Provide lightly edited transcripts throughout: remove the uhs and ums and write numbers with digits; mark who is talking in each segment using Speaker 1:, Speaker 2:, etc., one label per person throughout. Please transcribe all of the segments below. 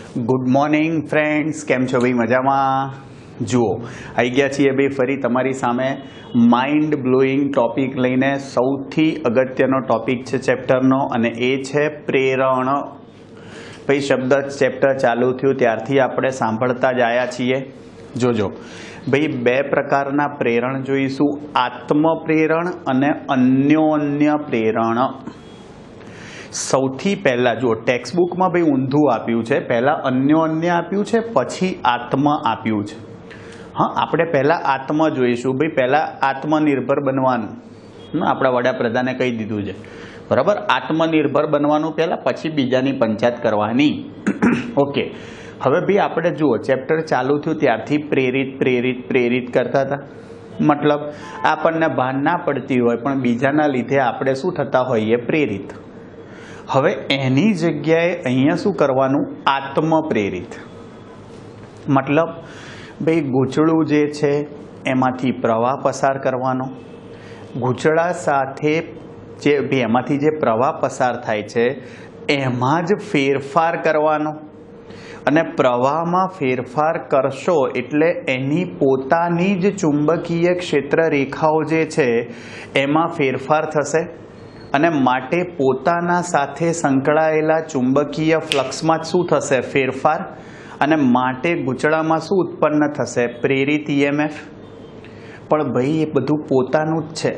Speaker 1: Good morning friends, केम छो भाई? मजामां? जुओ आई गया छीए भाई फरी तमारी सामे माइंड ब्लोइंग टॉपिक लईने सौथी अगत्यनो टॉपिक छे चेप्टरनो अने ए छे प्रेरण। भाई शब्द चेप्टर चालू थयुं त्यारथी आपणे सांभळता ज आया छीए। जोजो भाई बे प्रकारना प्रेरण जोईशुं, आत्म प्रेरण अने अन्योन्य प्रेरण। सौथी पहला जो टेक्स्टबुक में भाई ऊंधू आप्युं छे, पहला अन्योन्य आप्युं छे, पछी आत्म आप्युं छे। हाँ, आपणे पहला आत्म जोईशुं। भाई पहला आत्मनिर्भर बनवानुं आपणा वडाप्रधाने कही दीधुं छे, बराबर। आत्मनिर्भर बनवानुं पहला, पछी बीजानी पंचायत करवानी। ओके, हवे भाई आपणे जुओ चेप्टर चालू थयुं त्यारथी प्रेरित प्रेरित प्रेरित करता था। मतलब आपणने भान ना पड़ती होय पण बीजाना लीधे आपणे शुं थता होईए, प्रेरित। हवे एनी जग्याए अहींया शुं करवानुं, आत्म प्रेरित। मतलब भाई गूंचळुं जे छे एमांथी प्रवाह पसार करवानो। गूंचळा साथे जे भाई एमांथी जे प्रवाह पसार थाय छे एमां ज फेरफार करवानो। अने प्रवाहमां फेरफार करशो एटले एनी पोतानी ज चुंबकीय क्षेत्र रेखाओ जे छे एमां फेरफार थशे અને માટે પોતાના સાથે સંકળાયેલા ચુંબકીય ફ્લક્સમાં શું થશે, ફેરફાર। અને માટે ગૂંચળામાં શું ઉત્પન્ન થશે, પ્રેરિત ઈએમએફ। પણ ભાઈ એ બધું પોતાનું જ છે।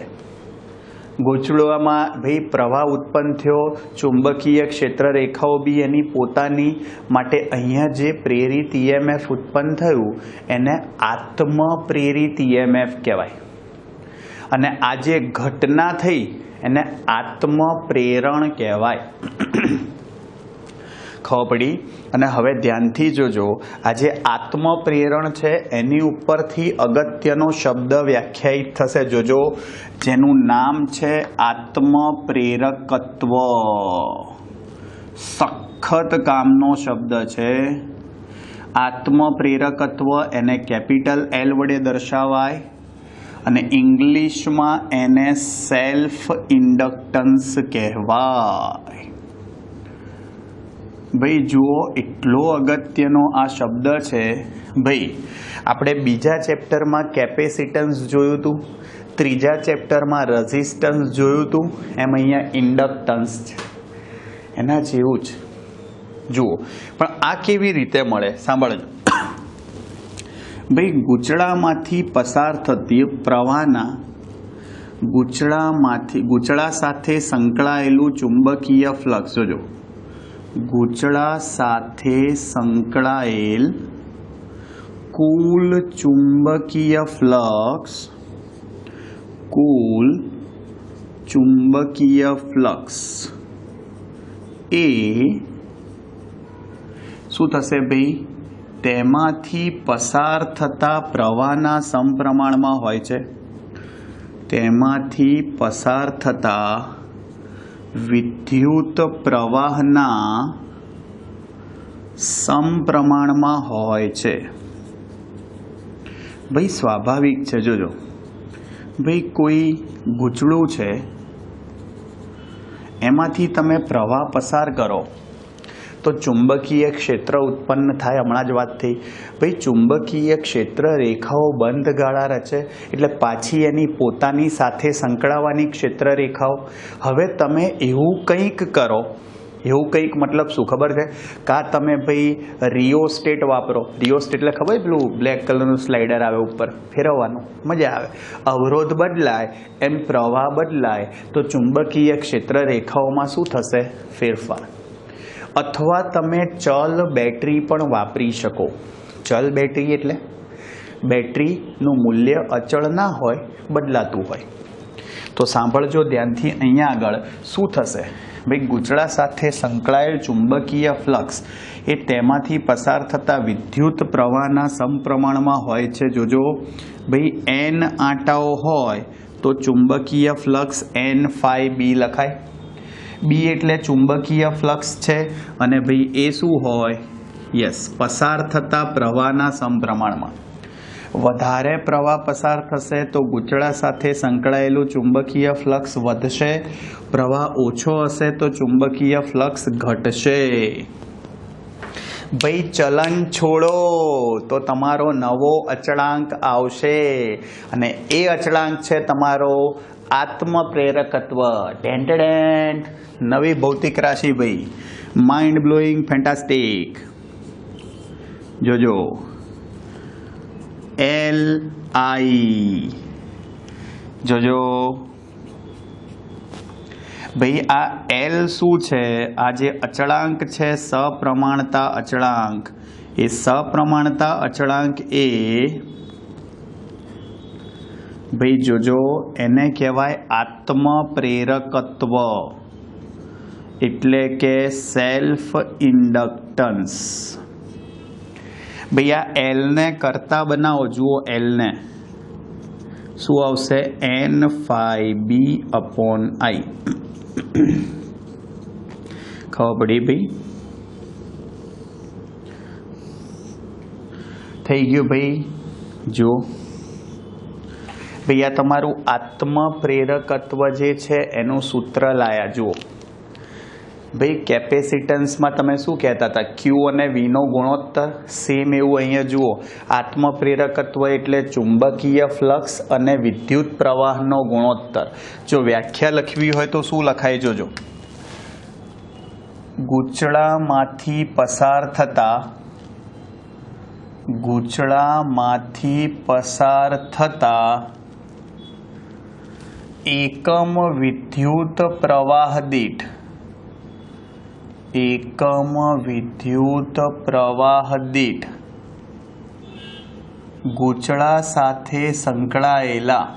Speaker 1: ગૂંચળામાં ભાઈ પ્રવાહ ઉત્પન્ન થયો, ચુંબકીય ક્ષેત્ર રેખાઓ બી એની પોતાની, માટે અહીંયા જે પ્રેરિત ઈએમએફ ઉત્પન્ન થયું એને આત્મ પ્રેરિત ઈએમએફ કહેવાય। અને આ જે ઘટના થઈ એને આત્મ પ્રેરણ કહેવાય। ખબર પડી? અને હવે ધ્યાનથી જોજો, આ જે આત્મ પ્રેરણ છે એની ઉપરથી અગત્યનો શબ્દ વ્યાખ્યાયિત થશે। જોજો, જેનું નામ છે આત્મ પ્રેરકત્વ। સખત કામનો શબ્દ છે આત્મ પ્રેરકત્વ। એને કેપિટલ એલ વડે દર્શાવાય અને ઇંગ્લિશમાં એને સેલ્ફ ઇન્ડક્ટન્સ કહેવાય। ભાઈ જુઓ, એટલો અગત્યનો આ શબ્દ છે। ભાઈ આપણે બીજા ચેપ્ટરમાં કેપેસિટન્સ જોયું હતું, ત્રીજા ચેપ્ટરમાં રેઝિસ્ટન્સ જોયું હતું, એમ અહીંયા ઇન્ડક્ટન્સ છે, એના જેવું જ। જુઓ, પણ આ કેવી રીતે મળે સાંભળજો। ભાઈ ગૂંચળામાંથી પસાર થતી પ્રવાહના ગૂંચળા સાથે સંકળાયેલું ચુંબકીય ફ્લક્સ, જોજો, ગૂંચળા સાથે સંકળાયેલ કુલ ચુંબકીય ફ્લક્સ, કુલ ચુંબકીય ફ્લક્સ એ શું થશે ભાઈ, તેમાંથી પસાર થતા પ્રવાહના સમપ્રમાણમાં હોય છે। તેમાંથી પસાર થતા વિદ્યુત પ્રવાહના સમપ્રમાણમાં હોય છે। ભાઈ સ્વાભાવિક છે। જોજો ભાઈ કોઈ ગૂંચળું છે એમાંથી તમે પ્રવાહ પસાર કરો तो चुंबकीय क्षेत्र उत्पन्न थाय। हमणां ज वात थई भाई चुंबकीय क्षेत्र रेखाओ बंध गाळा रचे एटले पाछी एनी पोतानी साथे संकळावानी क्षेत्र रेखाओ। हवे तमे एवुं कंईक करो, एवुं कंईक मतलब शुं खबर छे, का तमे भाई रियोस्टेट वापरो। रियोस्टेट એટલે ખબર પેલું બ્લેક કલરનું સ્લાઇડર આવે ઉપર ફેરવવાનું, મજા આવે। અવરોધ બદલાય એમ પ્રવાહ બદલાય તો ચુંબકીય ક્ષેત્ર રેખાઓમાં શું થશે, ફેરફાર। अथवा तमे चल बेटरी पण वापरी शको। चल बेटरी एटले बेटरीनुं मूल्य अचल ना होय, बदलातुं होय। तो सांभळजो ध्यानथी, अहींया आगळ शुं थशे भाई, गूंचळा साथे संकळायेल चुंबकीय फ्लक्स ए तेमांथी पसार थता विद्युत प्रवाहना समप्रमाणमां होय छे। जोजो भाई एन आंटाओ होय तो चुंबकीय फ्लक्स एन फाई बी लखाय। बी एटले चुंबकीय फ्लक्स छे अने भाई ए शुं होय, यस, पसार थता प्रवाहना समप्रमाणमां। વધારે પ્રવાહ પસાર થશે તો ગૂંચળા સાથે સંકળાયેલું ચુંબકીય ફ્લક્સ વધશે, પ્રવાહ ઓછો હશે તો ચુંબકીય ફ્લક્સ ઘટશે। ભાઈ ચલન છોડો તો તમારો નવો અચળાંક આવશે અને એ અચળાંક છે તમારો આત્મપ્રેરકત્વ. ટેન્ટેડેન્ટ નવી ભૌતિક રાશિ ભાઈ, માઇન્ડ બ્લોઈંગ, ફેન્ટાસ્ટિક. જોજો LI, જોજો ભાઈ આ L શું છે? આ જે અચળાંક છે સપ્રમાણતા અચળાંક, એ સપ્રમાણતા અચળાંક એ ભાઈ જોજો એને કહેવાય આત્મપ્રેરકત્વ, એટલે કે સેલ્ફ ઇન્ડક્ટન્સ. ભાઈ આ L ને કરતા બનાવો, જુઓ L ને શું આવશે? N∅B/I. ખબર પડી ભાઈ? થઈ ગયું ભાઈ? જો ભાઈ આ તમારું આત્મપ્રેરકત્વ જે છે એનું સૂત્ર લાયા. જુઓ ભાઈ કેપેસિટન્સમાં તમે શું કહેતા હતા? Q અને V નો ગુણોત્તર. સેમ એવું અહીંયા જુઓ, આત્મપ્રેરકત્વ એટલે ચુંબકીય ફ્લક્સ અને વિદ્યુત પ્રવાહનો ગુણોત્તર. જો વ્યાખ્યા લખવી હોય તો શું લખાય? જોજો, ગૂંચળામાંથી પસાર થતા એકમ વિદ્યુત પ્રવાહ દીઠ ગૂંચળા સાથે સંકળાયેલા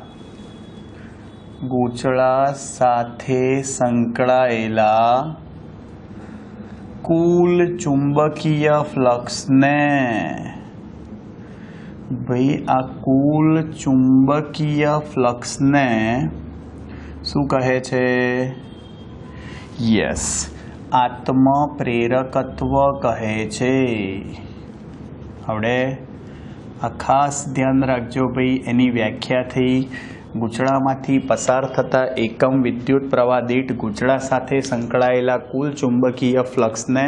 Speaker 1: કુલ ચુંબકીય ફ્લક્સને, ભાઈ આ કુલ ચુંબકીય ફ્લક્સને શું કહે છે? યસ, આત્મપ્રેરકત્વ કહે છે. હવે આ ખાસ ધ્યાન રાખજો ભાઈ, એની વ્યાખ્યા થઈ ગૂંચળામાંથી પસાર થતા એકમ વિદ્યુત પ્રવાહ દીઠ ગૂંચળા સાથે સંકળાયેલા કુલ ચુંબકીય ફ્લક્સને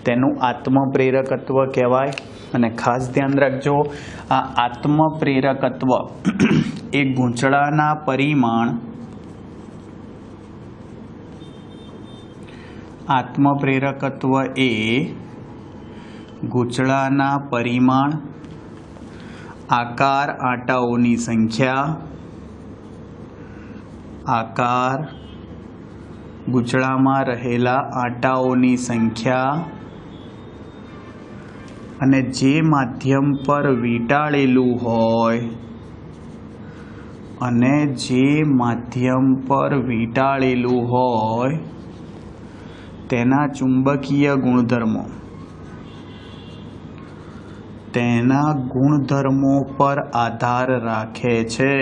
Speaker 1: તેનું આત્મપ્રેરકત્વ કહેવાય. અને ખાસ ધ્યાન રાખજો, આ આત્મપ્રેરકત્વ એ ગૂંચળાના પરિમાણ, આત્મપ્રેરકત્વ એ ગૂંચળાના પરિમાણ, આકાર આંટાઓની સંખ્યા, ગૂંચળામાં રહેલા આંટાઓની સંખ્યા અને જે માધ્યમ પર વીંટાળેલું હોય તેના ચુંબકીય ગુણધર્મો પર આધાર રાખે છે.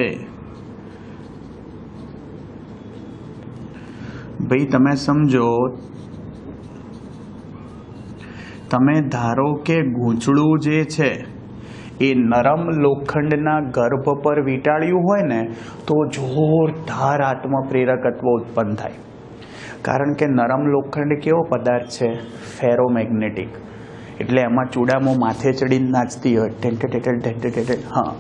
Speaker 1: ભાઈ તમે સમજો, તમે ધારો કે ગૂંચળું જે છે એ નરમ લોખંડના ગર્ભ પર વીંટાળ્યું હોય ને તો જોરદાર આત્મપ્રેરકત્વ ઉત્પન્ન થાય. કારણ કે નરમ લોખંડ કેવો પદાર્થ છે? ફેરોમેગ્નેટિક. એટલે એમાં ચૂડામો માથે ચડીને નાચતી હોય, ટેન્ટેટેટેટેટેટેટે. હા,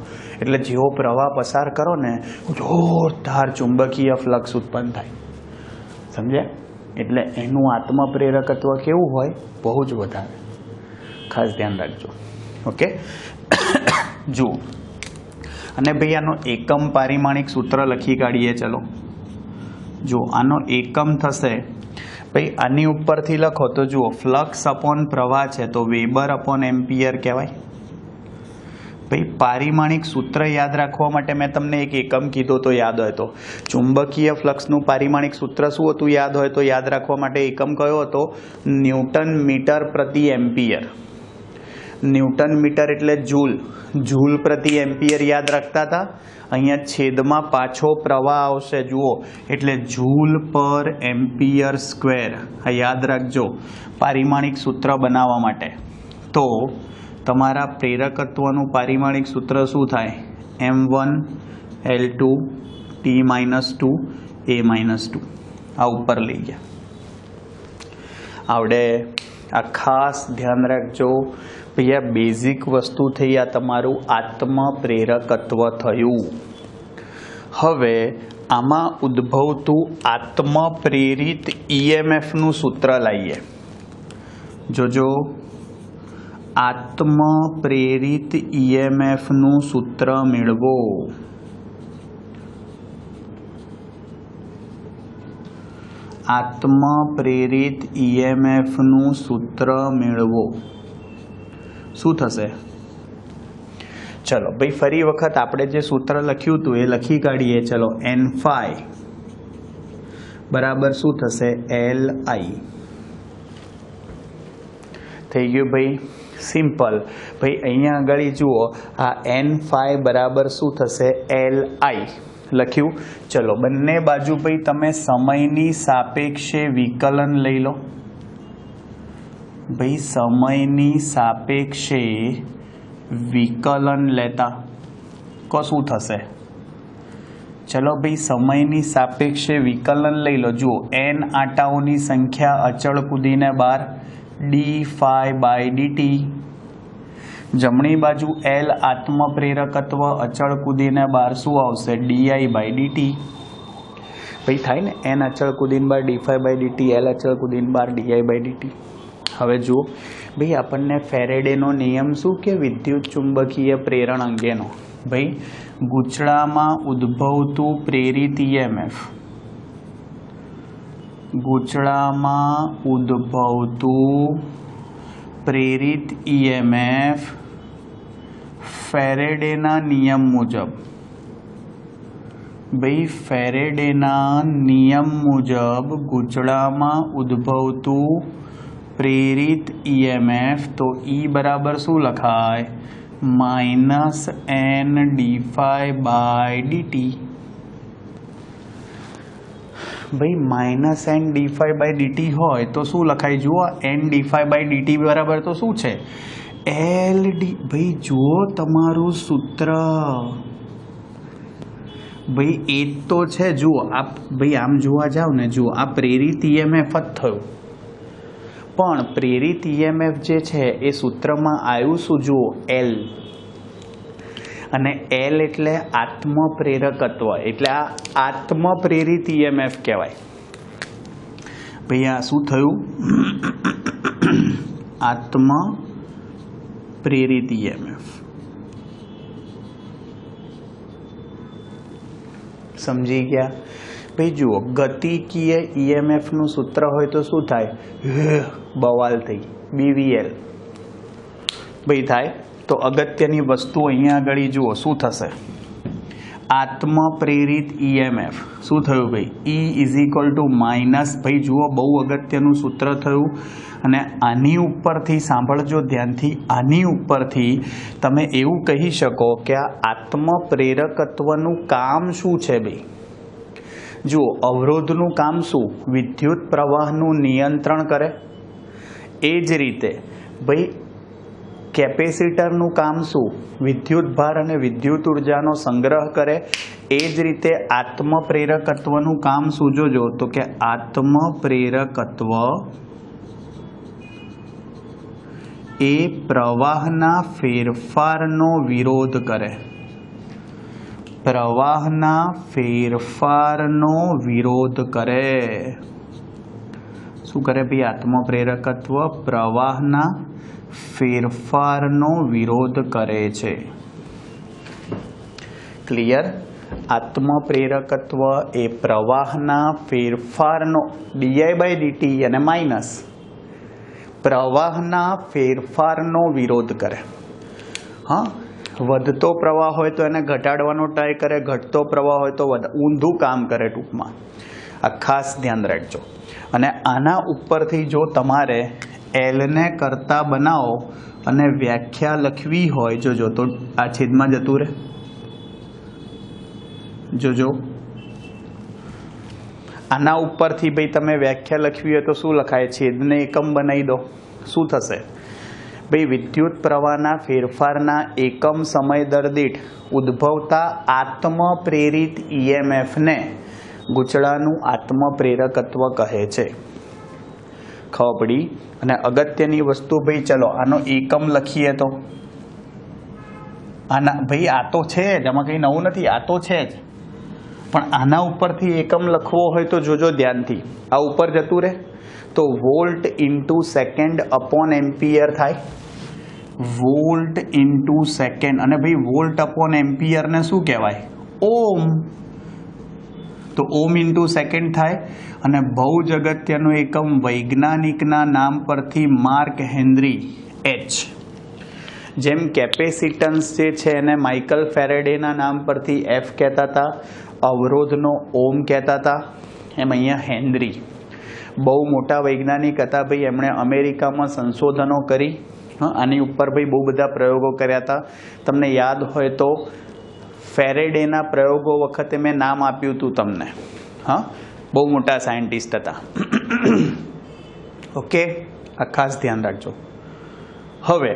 Speaker 1: એટલે જેવો પ્રવાહ પસાર કરો ને જોરદાર ચુંબકીય ફ્લક્સ ઉત્પન્ન થાય. સમજ્યા? એટલે એનું આત્મપ્રેરકત્વ કેવું હોય? બહુ જ વધારે. ખાસ ધ્યાન રાખજો. ઓકે, જુઓ. અને ભાઈ આનો એકમ પારિમાણિક સૂત્ર લખી કાઢીએ. ચલો જો આનો એકમ થશે ભાઈ, આની ઉપરથી લખો તો જુઓ, ફ્લક્સ અપોન પ્રવાહ છે તો વેબર/એમ્પિયર કહેવાય. ભાઈ પારિમાણિક સૂત્ર યાદ રાખવા માટે મેં તમને એક એકમ કીધો તો યાદ હોય તો, ચુંબકીય ફ્લક્સનું પારિમાણિક સૂત્ર શું હતું યાદ હોય તો યાદ રાખવા માટે એકમ કયો હતો? ન્યૂટન મીટર પ્રતિ એમ્પિયર. ન્યૂટન મીટર એટલે જૂલ પ્રતિ એમ્પિયર યાદ રાખતા હતા. અહીંયા છેદમાં પાછો પ્રવાહ આવશે જુઓ, એટલે જૂલ પર એમ્પિયર સ્ક્વેર. આ યાદ રાખજો પારિમાણિક સૂત્ર બનાવવા માટે. તો તમારા પ્રેરકત્વનું પારિમાણિક સૂત્ર શું થાય? M1L2 T-2 A-2. આ ઉપર લઈ ગયા આવડે. आ खास ध्यान राखजो भैया, बेसिक वस्तु थई आ तमारुं आत्मप्रेरकत्व थयुं। हवे आमां उद्भवतुं आत्मप्रेरित ईएमएफ नुं सूत्र लाईए। जोजो, आत्मप्रेरित ईएमएफ नुं सूत्र मेळवो। आत्मप्रेरित ईएमएफ नुं सूत्र मेळवो। शुं थशे? चलो भाई फरी वखत आपणे जे सूत्र लख्युं हतुं ए लखी काढीए। चलो, एन फाई बराबर शुं थशे? एल आई। थई गयुं भाई, सिंपल। भाई अहींया आगळ जुओ, आ एन फाई बराबर शुं थशे? एल आई लख्युं। चलो, बंने बाजू भाई तमे समयनी सापेक्षे विकलन लई लो। भाई समयनी सापेक्षे विकलन लेता को शुं थशे? चलो भाई, समयनी सापेक्षे विकलन लई लो। जुओ, एन आटाओनी संख्या अचल कूदीने बार डी फाई बाय dt। जमणी बाजू एल आत्मप्रेरकत्व अचल कूदीने बार शुं आवशे? D by dt। भाई थाय ने, एन अचल कूदीने बार D phi by dt, L अचल कूदीने बार डी बाय dt। हवे जुओ भाई, आपने फेरेडेनो नियम शुं के विद्युत चुंबकीय प्रेरण अंगेनो। भाई गूंचड़ामां उद्भवतुं प्रेरित ईएमएफ, गूंचड़ामां उद्भवतुं प्रेरित ईएमएफ फेरेडेना नियम मुजब, भाई फेरेडेना नियम मुजब गूंचड़ामां उद्भवतुं प्रेरित ईएमएफ, तो ई बराबर शू लखाय? Minus n d phi by dt। भाई minus n d phi by dt होय तो शू लखाय? जुओ, n d phi by dt बराबर तो शू छे? L d. भाई जुओ तमारुं सूत्र, भाई ए तो छे। जुओ आप भाई आम जोवा जाओ ने, जुओ आ प्रेरित ईएमएफ ज थयो, पण प्रेरित ईएमएफ जे छे ए सूत्रमां आव्युं शुं? जुओ, एल। अने एल एटले आत्मप्रेरकत्व, एटले आ आत्मप्रेरित ईएमएफ कहेवाय। भाई आ शुं थयुं? आत्मप्रेरित ईएमएफ। समझी गया? भाई जुओ, गतिकीय ईएमएफ नु सूत्र होय तो शू थाय? बवाल थई, बीवीएल। भाई थाय तो अगत्यनी वस्तु अहींया आगळ जुओ शू थशे? आत्मप्रेरित ईएमएफ शू थयुं भाई? E is equal to minus. भाई जुओ, बहु अगत्यनुं सूत्र थयुं। अने आनी उपरथी सांभळजो ध्यानथी, आनी उपरथी तमे एवुं कही शको के आ आत्मप्रेरकत्वनुं काम शुं छे? भाई जुओ, अवरोधनुं काम शुं? विद्युत प्रवाहनुं नियंत्रण करे। ए ज रीते भाई केपेसिटरनुं काम शुं? विद्युत भार अने विद्युत ऊर्जानो संग्रह करे। ए ज रीते आत्मप्रेरकत्वनुं काम शुं? जोजो तो के आत्मप्रेरकत्व ए प्रवाहना फेरफारनो विरोध करे। प्रवाहना फेरफारनो विरोध करे। शू करे भाई? आत्मप्रेरकत्व प्रवाहना फेरफारनो विरोध करे छे। Clear? आत्मप्रेरकत्व A प्रवाहना फेरफारनो D by dt अने माइनस प्रवाहना फेरफारनो विरोध करे। हाँ, વધતો પ્રવાહ હોય તો એને ઘટાડવાનો ટ્રાય કરે, ઘટતો પ્રવાહ હોય તો ઊંધું કામ કરે ટૂંકમાં। આ ખાસ ધ્યાન રાખજો। અને આના ઉપરથી જો તમારે એલને કરતા બનાવો અને વ્યાખ્યા લખવી હોય, જોજો તો આ છેદમાં જતું રહે। જોજો આના ઉપરથી ભાઈ તમે વ્યાખ્યા લખવી હોય તો શું લખાય? છેદને એકમ બનાવી દો। શું થશે भाई? विद्युत प्रवाहना फेरफारना एकम समय दर दीठ उद्भवता आत्मप्रेरित ईएमएफ ने गूंचड़ानुं आत्मप्रेरकत्व कहे छे। ખબર પડી. અને અગત્યની વસ્તુ ભાઈ ચલો આનો એકમ લખીએ તો આના ભાઈ આ તો છે જ, આમાં કંઈ નવું નથી, આ તો છે જ, પણ આના ઉપરથી એકમ લખવો હોય તો જોજો ધ્યાનથી, આ ઉપર જતું રહે તો volt into second upon ampere થાય, વોલ્ટ ઇન્ટુ સેકન્ડ. અને ભાઈ વોલ્ટ અપોન એમ્પિયરને શું કહેવાય? ઓમ. તો ઓમ ઇન્ટુ સેકન્ડ થાય. અને બહુ જ અગત્યનું એકમ વૈજ્ઞાનિકના નામ પરથી માર્ક હેનરી એચ. જેમ કેપેસિટન્સ જે છે એને માઇકલ ફેરેડેના નામ પરથી એફ કહેતા હતા, અવરોધનો ઓમ કહેતા હતા, એમ અહીંયા હેનરી બહુ મોટા વૈજ્ઞાનિક હતા ભાઈ. એમણે અમેરિકામાં સંશોધનો કરી, આની ઉપર ભાઈ બહુ બધા પ્રયોગો કર્યા હતા. તમને યાદ હોય તો ફેરેડેના પ્રયોગો વખતે મેં નામ આપ્યું હતું તમને. હા, બહુ મોટા સાયન્ટિસ્ટ હતા. ઓકે, આ ખાસ ધ્યાન રાખજો. હવે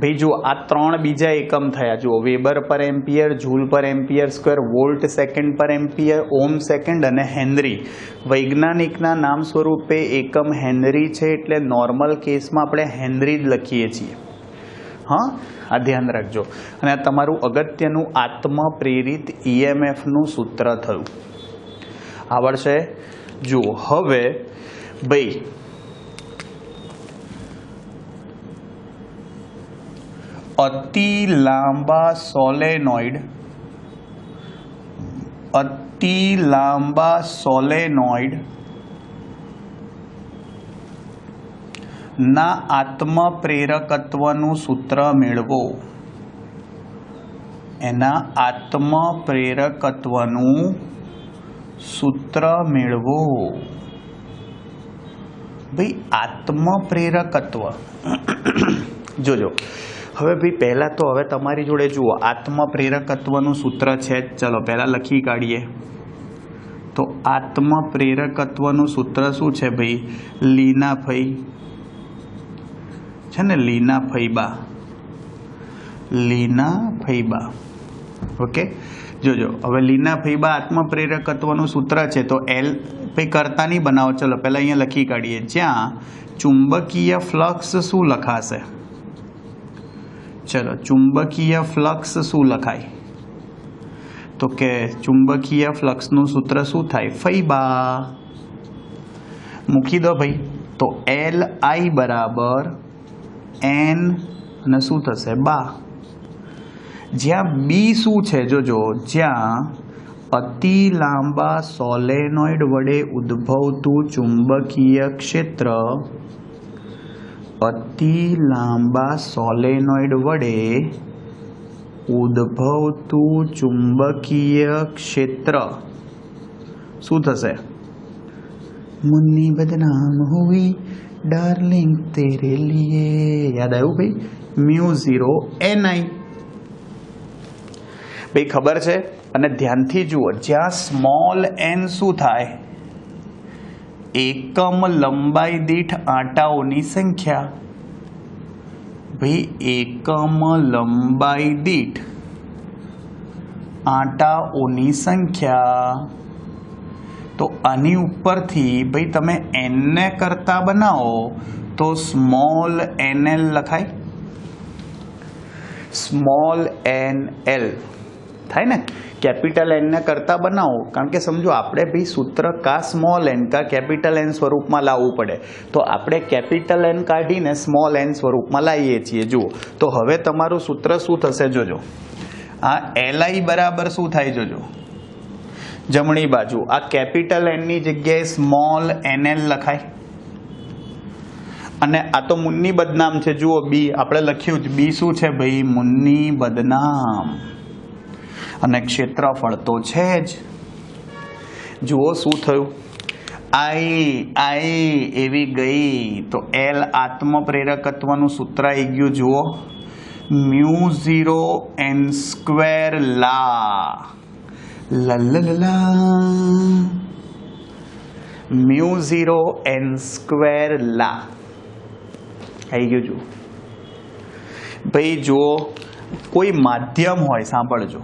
Speaker 1: ભાઈ જુઓ આ ત્રણ બીજા એકમ થયા. જુઓ વેબર પર એમ્પિયર, જૂલ પર એમ્પિયર સ્ક્વેર, વોલ્ટ સેકન્ડ પર એમ્પિયર, ઓમ સેકન્ડ અને હેનરી. વૈજ્ઞાનિકના નામ સ્વરૂપે એકમ હેનરી છે એટલે નોર્મલ કેસમાં આપણે હેનરી જ લખીએ છીએ. હા, આ ધ્યાન રાખજો. અને આ તમારું અગત્યનું આત્મપ્રેરિત EMFનું સૂત્ર થયું. આવડશે? જુઓ હવે ભાઈ અતિ લાંબા સોલેનોઇડ ના આત્મપ્રેરકત્વનું સૂત્ર મેળવો. એના આત્મપ્રેરકત્વનું સૂત્ર મેળવો. ભાઈ આત્મપ્રેરકત્વ જોજો. હવે ભાઈ પહેલાં તો હવે તમારી જોડે જુઓ આત્મપ્રેરકત્વનું સૂત્ર છે જ. ચલો પહેલાં લખી કાઢીએ. તો આત્મપ્રેરકત્વનું સૂત્ર શું છે ભાઈ? લીના ફઈ છે ને, લીના ફઈબા. ઓકે, જોજો હવે લીના ફઈબા આત્મપ્રેરકત્વનું સૂત્ર છે. તો એલ ભાઈ કરતા નહીં બનાવો. ચલો પહેલાં અહીંયા લખી કાઢીએ. જ્યાં ચુંબકીય ફ્લક્સ શું લખાશે? ચલો ચુંબકીય ફ્લક્સ શું લખાય? તો કે ચુંબકીય ફ્લક્સનું સૂત્ર શું થાય? ફઈબા. મૂકી દો ભાઈ. તો LI બરાબર N અને શું થશે? બા. જ્યાં બી શું છે જોજો, જ્યાં અતિ લાંબા સોલેનોઇડ વડે ઉદ્ભવતું ચુંબકીય ક્ષેત્ર, અતિ લાંબા સોલેનોઇડ વડે ઉદ્ભવતું ચુંબકીય ક્ષેત્ર શું થશે? મુન્ની બદનામ હુઈ ડાર્લિંગ તેરે લીએ. યાદ આવ્યું ભાઈ? μ0 NI. ભાઈ ખબર છે? અને ધ્યાનથી જુઓ, જ્યાં સ્મોલ n શું થાય? એકમ લંબાઈ દીઠ આંટાઓની સંખ્યા. ભાઈ એકમ લંબાઈ દીઠ આંટાઓની સંખ્યા. તો આની ઉપરથી ભાઈ તમે n ને કરતા બનાવો તો સ્મોલ nl લખાય. સ્મોલ nl થાય ને. કેપિટલ એન ને કરતા બનાવો, કારણ કે સમજો આપણે ભાઈ સૂત્ર કા સ્મોલ એન કા કેપિટલ એન સ્વરૂપમાં લાવવું પડે. તો આપણે કેપિટલ એન કાઢીને સ્મોલ એન સ્વરૂપમાં લાવીએ છીએ. જુઓ તો હવે તમારું સૂત્ર શું થશે જોજો. આ LI બરાબર શું થાય જોજો, જમણી બાજુ આ કેપિટલ એનની જગ્યાએ સ્મોલ NL લખાય. અને આ તો મુન્ની બદનામ છે. જુઓ બી આપણે લખ્યું જ. બી શું છે ભાઈ? મુન્ની બદનામ. અને ક્ષેત્રફળ તો છે જ. જુઓ શું થયું? આઈ એવી ગઈ. તો L આત્મપ્રેરકત્વનું સૂત્ર આવી ગયું. જુઓ μ0 n² લા μ0 n² લા આવી ગયું. જુઓ ભાઈ, જુઓ કોઈ માધ્યમ હોય, સાંભળજો,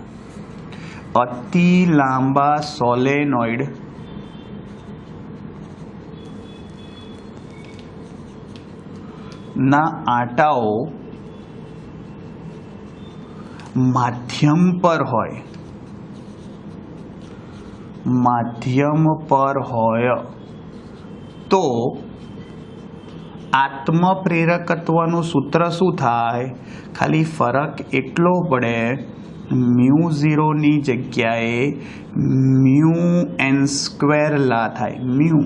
Speaker 1: અતિ લાંબા સોલેનોઇડ ના આંટાઓ માધ્યમ પર હોય, માધ્યમ પર હોય તો આત્મપ્રેરકત્વનું સૂત્ર શું થાય? ખાલી ફરક એટલો પડે, μ0 ની જગ્યાએ μn² લા થાય. મ્યુ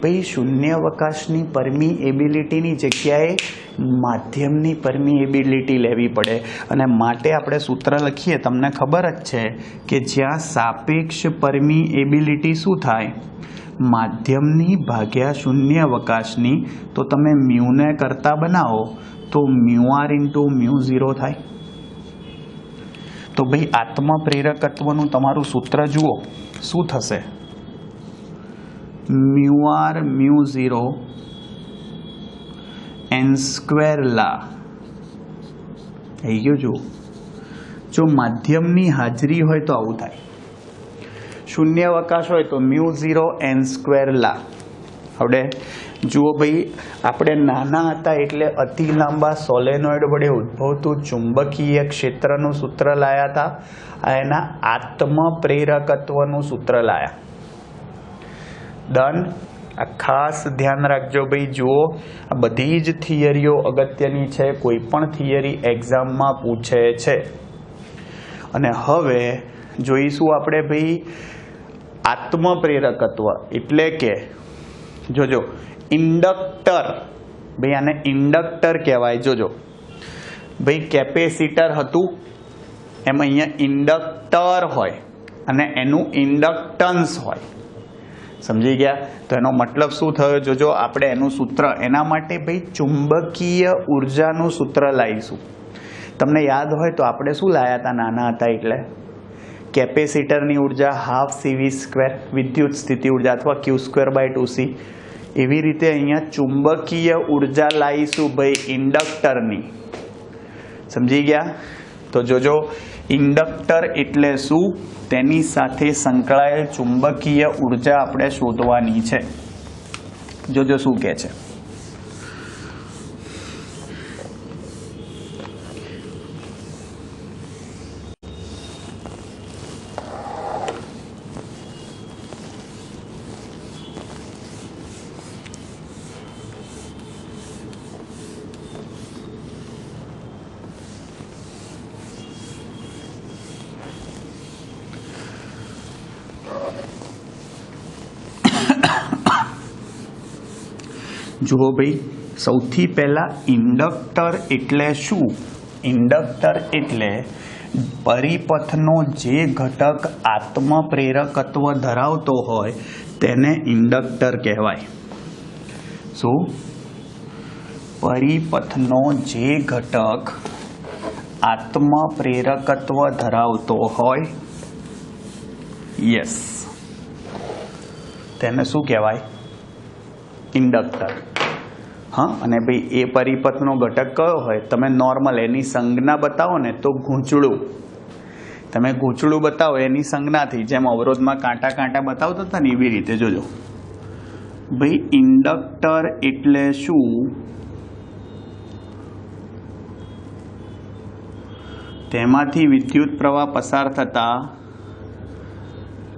Speaker 1: ભાઈ શૂન્યાવકાશની પરમિએબિલિટીની જગ્યાએ માધ્યમની પરમિએબિલિટી લેવી પડે, અને માટે આપણે સૂત્ર લખીએ, તમને ખબર જ છે કે જ્યાં સાપેક્ષ પરમિએબિલિટી શું થાય? માધ્યમની ભાગ્યા શૂન્યાવકાશની. તો તમે મ્યુને કરતા બનાવો તો μr × μ0 થાય. તો ભાઈ આત્મપ્રેરકત્વનું તમારું સૂત્ર જુઓ શું થશે? μr μ0 n² લા. થઈ ગયું? જુઓ, જો માધ્યમની હાજરી હોય તો આવું થાય, શૂન્યાવકાશ હોય તો μ0 n² લા. હવે જુઓ ભાઈ, આપણે નાના હતા એટલે અતિ લાંબા સોલેનોઇડ વડે ઉદ્ભવતું ચુંબકીય ક્ષેત્રનું સૂત્ર લાયા હતા, એના આત્મપ્રેરકત્વનું સૂત્ર લાયા. ડન. આ ખાસ ધ્યાન રાખજો ભાઈ. જુઓ, આ બધી જ થિયરીઓ અગત્યની છે, કોઈ પણ થિયરી એક્ઝામમાં પૂછે છે. અને હવે જોઈશું આપણે ભાઈ આત્મપ્રેરકત્વ એટલે કે જોજો ઇન્ડક્ટર. ભાઈ આને ઇન્ડક્ટર કહેવાય. જોજો ભાઈ, કેપેસિટર હતું, એમ અહીંયા ઇન્ડક્ટર હોય અને એનું ઇન્ડક્ટન્સ હોય. સમજી ગયા? તો એનો મતલબ શું થયો? જોજો, આપણે એનું સૂત્ર, એના માટે ભાઈ ચુંબકીય ઉર્જાનું સૂત્ર લાવીશું. તમને યાદ હોય તો આપણે શું લાયા હતા નાના હતા એટલે? કેપેસિટરની ઉર્જા ½CV², વિદ્યુત સ્થિતિ ઉર્જા અથવા Q²/2C. એવી રીતે અહીંયા ચુંબકીય ઉર્જા લાવીશું ભાઈ ઇન્ડક્ટરની. સમજી ગયા? તો જોજો, ઇન્ડક્ટર એટલે શું, તેની સાથે સંકળાયેલ ચુંબકીય ઉર્જા આપણે શોધવાની છે. જોજો શું કહે છે. જુઓ ભાઈ, સૌથી પહેલા ઇન્ડક્ટર એટલે શું? ઇન્ડક્ટર એટલે પરિપથનો જે ઘટક આત્મપ્રેરકત્વ ધરાવતો હોય તેને ઇન્ડક્ટર કહેવાય. શું? પરિપથનો જે ઘટક આત્મપ્રેરકત્વ ધરાવતો હોય, યસ, તેને શું કહેવાય? ઇન્ડક્ટર. હા, અને ભાઈ એ પરિપથનો ઘટક કયો હોય? તમે નોર્મલ એની સંજ્ઞા બતાવો ને તો ગૂંચળું. તમે ગૂંચળું બતાવો એની સંજ્ઞાથી, જેમ અવરોધમાં કાંટા કાંટા બતાવતા હતા ને એવી રીતે. જોજો ભાઈ, ઇન્ડક્ટર એટલે શું? તેમાંથી વિદ્યુત પ્રવાહ પસાર થતા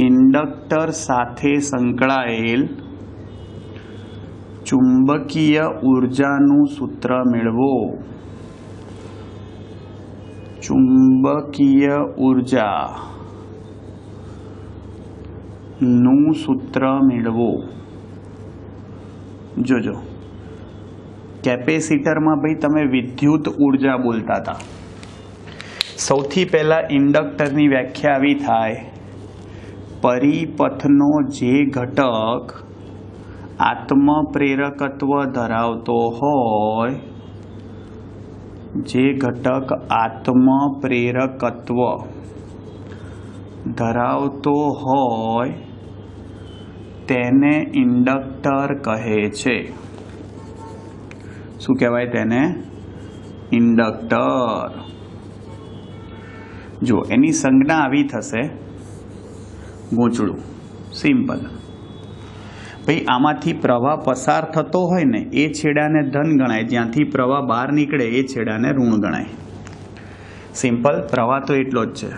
Speaker 1: ઇન્ડક્ટર સાથે સંકળાયેલ ચુંબકીય ઉર્જાનું સૂત્ર મેળવો. ચુંબકીય ઉર્જાનું સૂત્ર મેળવો. જોજો, કેપેસિટરમાં ભાઈ તમે વિદ્યુત ઉર્જા બોલતા હતા. સૌથી પહેલા ઇન્ડક્ટરની વ્યાખ્યા આવી થાય, પરિપથનો જે ઘટક આત્મપ્રેરકત્વ ધરાવતો હોય, જે ઘટક આત્મપ્રેરકત્વ ધરાવતો હોય તેને ઇન્ડક્ટર કહે છે. શું કહેવાય તેને? ઇન્ડક્ટર. જો એની સંજ્ઞા આવી થશે, ગૂંચળું. સિમ્પલ. ભાઈ આમાંથી પ્રવાહ પસાર થતો હોય ને એ છેડાને ધન ગણાય, જ્યાંથી પ્રવાહ બહાર નીકળે એ છેડાને ઋણ ગણાય. સિમ્પલ. પ્રવાહ તો એટલો જ છે.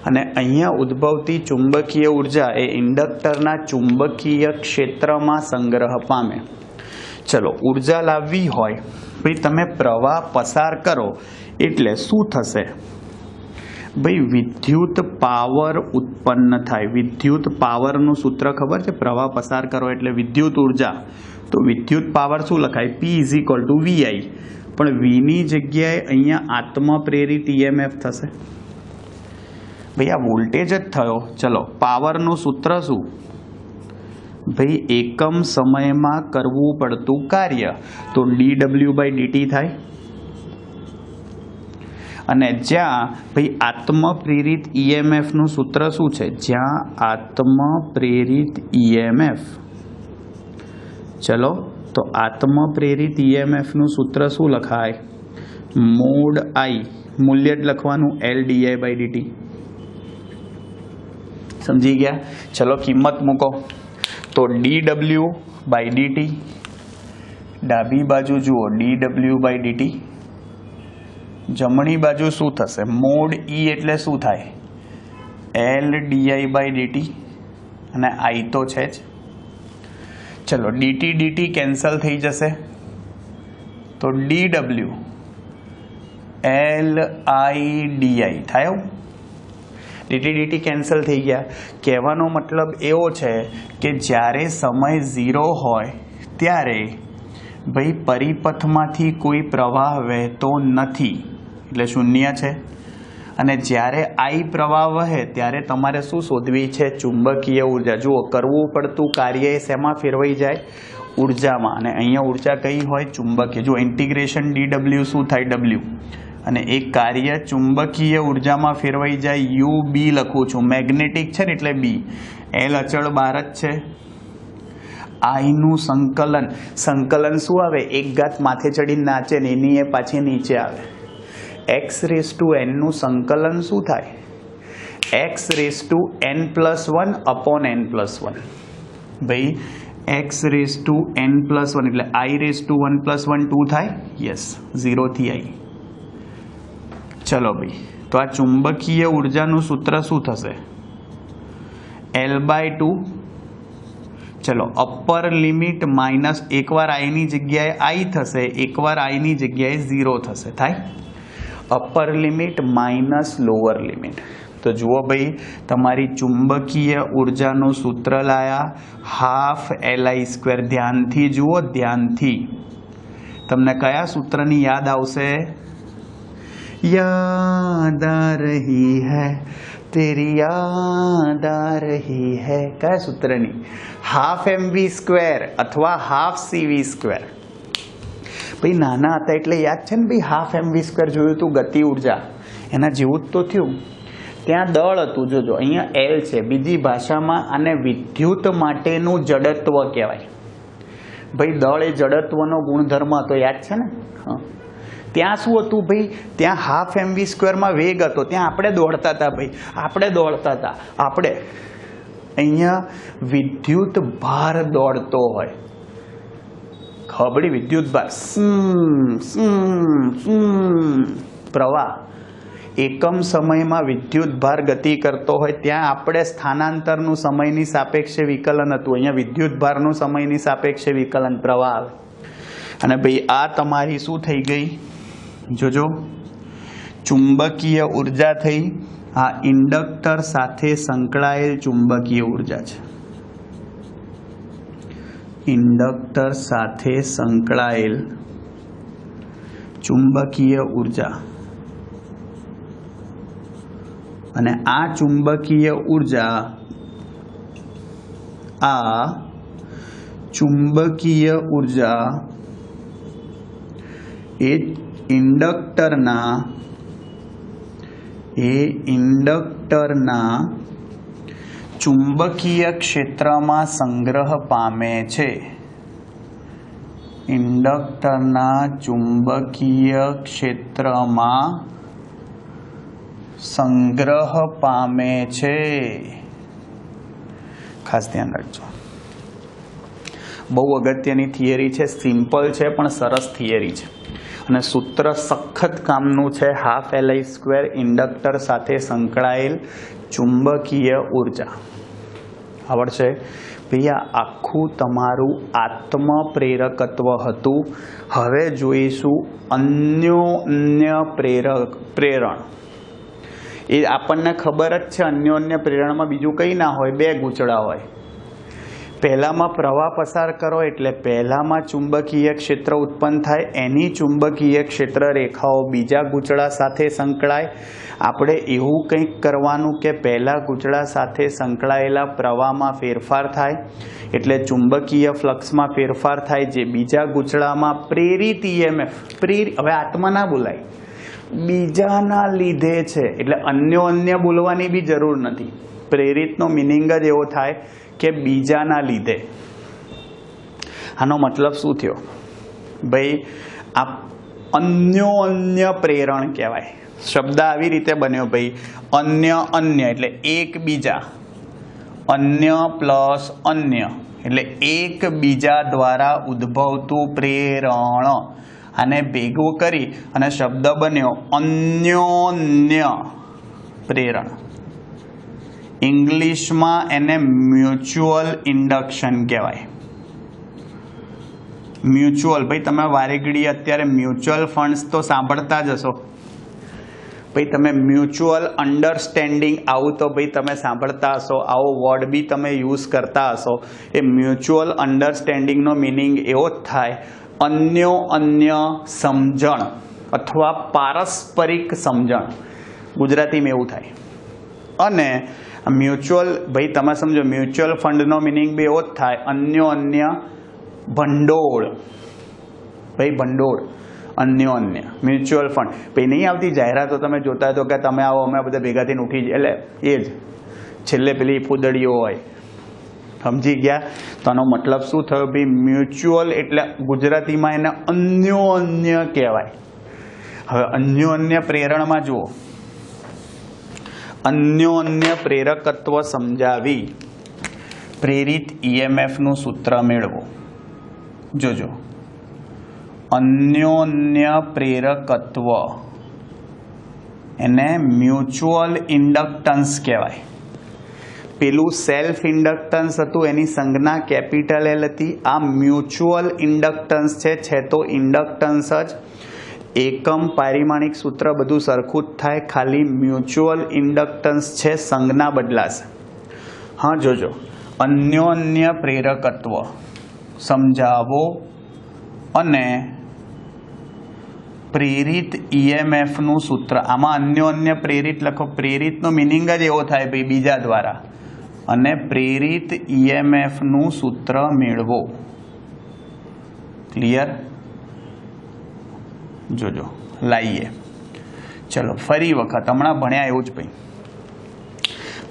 Speaker 1: અને અહીંયા ઉદ્ભવતી ચુંબકીય ઉર્જા એ ઇન્ડક્ટરના ચુંબકીય ક્ષેત્રમાં સંગ્રહ પામે. ચલો, ઉર્જા લાવવી હોય ભાઈ તમે પ્રવાહ પસાર કરો એટલે શું થશે? ભાઈ વિદ્યુત પાવર ઉત્પન્ન થાય. વિદ્યુત પાવરનું સૂત્ર ખબર છે? પ્રવાહ પસાર કરો એટલે વિદ્યુત ઉર્જા. તો વિદ્યુત પાવર શું લખાય? P = VI. પણ વીની જગ્યાએ અહીંયા આત્મપ્રેરિત EMF થશે. ભાઈ આ વોલ્ટેજ જ થયો. ચલો, પાવરનું સૂત્ર શું? ભાઈ એકમ સમયમાં કરવું પડતું કાર્ય, તો dW/dt થાય. અને જ્યાં ભાઈ આત્મપ્રેરિત EMF નું સૂત્ર શું છે? જ્યાં આત્મપ્રેરિત EMF, ચલો તો આત્મપ્રેરિત EMF નું સૂત્ર શું લખાય? મોડ I, મૂલ્ય જ લખવાનું, LdI/dt. સમજી ગયા? ચલો કિંમત મૂકો. તો dW/dt, ડાબી બાજુ જુઓ dW/dt, જમણી બાજુ શું થશે? મોડ E એટલે શું થાય? LdI/dt, અને I તો છે જ. ચલો dt કેન્સલ થઈ જશે, તો dW LIDI થાય. dt કેન્સલ થઈ ગયા. કહેવાનો મતલબ એવો છે કે જ્યારે સમય 0 હોય ત્યારે ભાઈ પરિપથમાંથી કોઈ પ્રવાહ વહેતો નથી, એટલે શૂન્ય છે. અને જ્યારે I પ્રવાહ વહે ત્યારે તમારે શું શોધવી છે? ચુંબકીય ઉર્જા. જુઓ, કરવું પડતું કાર્ય એ શેમાં ફેરવાઈ જાય? ઉર્જામાં. અને અહીંયા ઉર્જા કઈ હોય? ચુંબકીય. જો ઇન્ટિગ્રેશન dW શું થાય? W. અને એક કાર્ય ચુંબકીય ઉર્જામાં ફેરવાઈ જાય, UB લખું છું. મેગ્નેટિક છે ને એટલે B. L અચળ બહાર જ છે. I નું સંકલન શું આવે? એક ઘાત માથે ચડીને નાચે ને એની એ પાછી નીચે આવે. x⁴n નું સંકલન શું થાય? xn+1 upon n+1. ભાઈ xn+1 એટલે i⁴1+1 2 થાય. યસ, 0 થી I. ચલો ભાઈ, તો આ ચુંબકીય ઉર્જાનું સૂત્ર શું થશે? L/2. ચલો, અપર લિમિટ માઇનસ, એકવાર I ની જગ્યાએ I થશે, એકવાર I ની જગ્યાએ 0 થશે. થાય upper limit minus lower limit. તો જુઓ ભાઈ, તમારી ચુંબકીય ઉર્જાનું સૂત્ર લાયા 12LI². ધ્યાનથી જુઓ, ધ્યાનથી. તમને કયા સૂત્રની યાદ આવશે? યાદ આ રહી હૈ, તેરી યાદ આ રહી હૈ. કયા સૂત્રની? 12mv² અથવા 12cv². ભાઈ નાના હતા એટલે યાદ છે ને ભાઈ, 12mv² જોયું હતું, ગતિ ઉર્જા. એના જેવું જ તો થયું. ત્યાં દળ હતું, જોજો અહીંયા L છે. બીજી ભાષામાં આને વિદ્યુત માટેનું જડત્વ કહેવાય. ભાઈ દળ એ જડત્વનો ગુણધર્મ હતો, યાદ છે ને? હા. ત્યાં શું હતું ભાઈ? ત્યાં 12mv² માં વેગ હતો. ત્યાં આપણે દોડતા હતા ભાઈ, આપણે દોડતા હતા. અહીંયા વિદ્યુત ભાર દોડતો હોય. ખબડી વિદ્યુત ભાર, પ્રવાહ એકમ સમયમાં વિદ્યુત ભાર ગતિ કરતો હોય. ત્યાં આપણે સ્થાનાંતરનું સમયની સાપેક્ષે વિકલન હતું. અહીંયા વિદ્યુત ભારનું સમયની સાપેક્ષે વિકલન, પ્રવાહ આવે. અને ભાઈ આ તમારી શું થઈ ગઈ? જોજો, ચુંબકીય ઉર્જા થઈ. આ ઇન્ડક્ટર સાથે સંકળાયેલ ચુંબકીય ઉર્જા છે. ઇન્ડક્ટર સાથે સંકળાયેલ ચુંબકીય ઉર્જા. અને આ ચુંબકીય ઉર્જા એ ઇન્ડક્ટરના ચુંબકીય ક્ષેત્રમાં સંગ્રહ પામે છે. ઇન્ડક્ટરના ચુંબકીય ક્ષેત્રમાં સંગ્રહ પામે છે. ખાસ ધ્યાન રાખજો. બહુ અગત્યની થિયરી છે, સિમ્પલ છે પણ સરસ થિયરી છે અને સૂત્ર સખત કામનું છે. ½ Li² ઇન્ડક્ટર સાથે સંકળાયેલ ચુંબકીય ઉર્જા. આવડશે ભૈયા? આખું તમારું આત્મ પ્રેરકત્વ હતું. હવે જોઈશું અન્યોન્ય પ્રેરણ. એ આપણને ખબર જ છે, અન્યોન્ય પ્રેરણમાં બીજું કંઈ ના હોય, બે ગૂંચળા હોય. પહેલામાં પ્રવાહ પસાર કરો એટલે પહેલામાં ચુંબકીય ક્ષેત્ર ઉત્પન્ન થાય, એની ચુંબકીય ક્ષેત્ર રેખાઓ બીજા ગૂંચળા સાથે સંકળાય. આપણે એવું કંઈક કરવાનું કે પહેલા ગૂંચળા સાથે સંકળાયેલા પ્રવાહમાં ફેરફાર થાય એટલે ચુંબકીય ફ્લક્સમાં ફેરફાર થાય, જે બીજા ગૂંચળામાં પ્રેરિત EMF, હવે આત્મા ના બોલાય, બીજાના લીધે છે. એટલે અન્ય બોલવાની બી જરૂર નથી. પ્રેરિતનો મિનિંગ જ એવો થાય કે બીજાના લીધે. આનો મતલબ શું થયો ભાઈ? આ અન્ય પ્રેરણ કહેવાય. શબ્દ આવી રીતે બન્યો ભાઈ, અન્ય એટલે એકબીજા, અન્ય પ્લસ અન્ય એટલે એકબીજા દ્વારા ઉદ્ભવતું પ્રેરણ. આને ભેગું કરી અને શબ્દ બન્યો અન્યોન્ય પ્રેરણ. ઇંગ્લિશમાં એને મ્યુચ્યુઅલ ઇન્ડક્શન કહેવાય. મ્યુચ્યુઅલ ભાઈ, તમે વારેઘડી અત્યારે મ્યુચ્યુઅલ ફંડ્સ તો સાંભળતા જ હશો ભાઈ. તમે મ્યુચ્યુઅલ અન્ડરસ્ટેન્ડિંગ આવું તો ભાઈ તમે સાંભળતા હશો, આવો વર્ડ બી તમે યુઝ કરતા હશો. એ મ્યુચ્યુઅલ અન્ડરસ્ટેન્ડિંગનો મિનિંગ એવો જ થાય અન્ય સમજણ અથવા પારસ્પરિક સમજણ. ગુજરાતીમાં એવું થાય. અને મ્યુચ્યુઅલ ભાઈ તમે સમજો, મ્યુચ્યુઅલ ફંડનો મિનિંગ બી એવો જ થાય અન્ય ભંડોળ. ભાઈ ભંડોળ, અન્ય મ્યુચ્યુઅલ ફંડ. ભાઈ નહીં આવતી જાહેરાતો તમે જોતા હોય તો કે તમે આવો, અમે બધા ભેગા થઈને ઉઠી જાય, એટલે એ જ છેલ્લે પેલી ફૂદડીઓ હોય. સમજી ગયા? તો આનો મતલબ શું થયો ભાઈ? મ્યુચ્યુઅલ એટલે ગુજરાતીમાં એને અન્ય કહેવાય. હવે અન્ય પ્રેરણમાં જુઓ, અન્ય પ્રેરકત્વ સમજાવી પ્રેરિત EMF નું સૂત્ર મેળવો. જોજો, અન્યોન્ય પ્રેરકત્વ એને મ્યુચ્યુઅલ ઇન્ડક્ટન્સ કહેવાય. પેલું સેલ્ફ ઇન્ડક્ટન્સ હતું, એની સંજ્ઞા કેપિટલ L હતી. આ મ્યુચ્યુઅલ ઇન્ડક્ટન્સ છે તો ઇન્ડક્ટન્સ જ. એકમ પારિમાણિક સૂત્ર બધું સરખું જ થાય, ખાલી મ્યુચ્યુઅલ ઇન્ડક્ટન્સ છે, સંજ્ઞા બદલાશે. હા જોજો, અન્યોન્ય પ્રેરકત્વ સમજાવો અને પ્રેરિત EMF નું સૂત્ર. આમાં અન્યોન્ય પ્રેરિત લખો. પ્રેરિતનો મિનિંગ જ એવો થાય ભાઈ બીજા દ્વારા. અને પ્રેરિત EMF નું સૂત્ર મેળવો. ક્લિયર? જોજો, લાવીએ. ચલો ફરી વખત, હમણાં ભણ્યા એવું જ ભાઈ.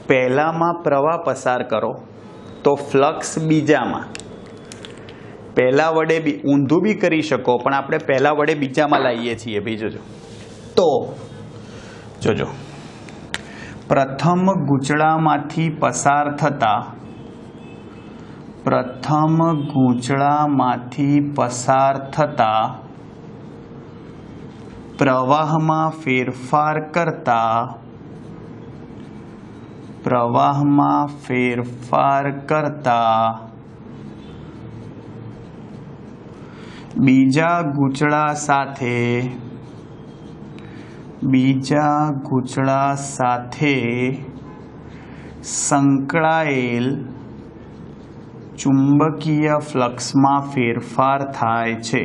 Speaker 1: પહેલામાં પ્રવાહ પસાર કરો તો ફ્લક્સ બીજામાં. પહેલા વડે બી ઊંધું બી કરી શકો, પણ આપણે પહેલા વડે બીજામાં લાવીએ છીએ ભાઈ. જોજો, તો જોજો, પ્રથમ ગૂંચળામાંથી પસાર થતા પ્રવાહમાં ફેરફાર કરતા બીજા ગૂંચળા સાથે સંકળાયેલ ચુંબકીય ફ્લક્સમાં ફેરફાર થાય છે.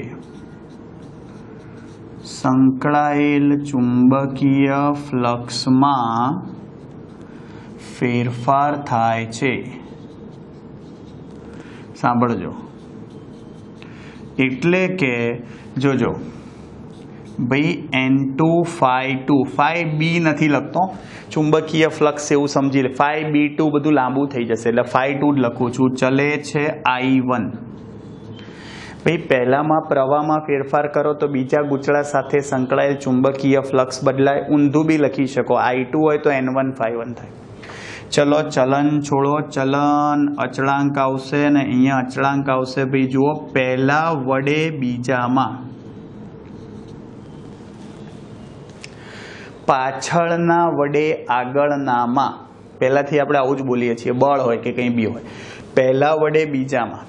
Speaker 1: સંકળાયેલ ચુંબકીય ફ્લક્સમાં ફેરફાર થાય છે. સાંભળજો, એટલે કે જોજો ભાઈ N2 ∅2 ∅B નથી લખતો, ચુંબકીય ફ્લક્સ એવું સમજી લે. ∅B2 બધું લાંબુ થઈ જશે એટલે ∅2 જ લખું છું. ચલે છે I1. ભાઈ પહેલામાં પ્રવાહમાં ફેરફાર કરો તો બીજા ગૂંચળા સાથે સંકળાયેલ ચુંબકીય ફ્લક્સ બદલાય. ઊંધું બી લખી શકો, I2 હોય તો N1 ∅1 થાય. चलो चलन छोड़ो, चलन अचळांक आवशे ने अहींया अचळांक आवशे भाई जुओ पहला वडे बीजामां पाछळना वडे आगळनामां पहेलाथी आपणे आवुं ज बोलीए छीए बळ होय के कंई बी होय पहला वडे बीजामां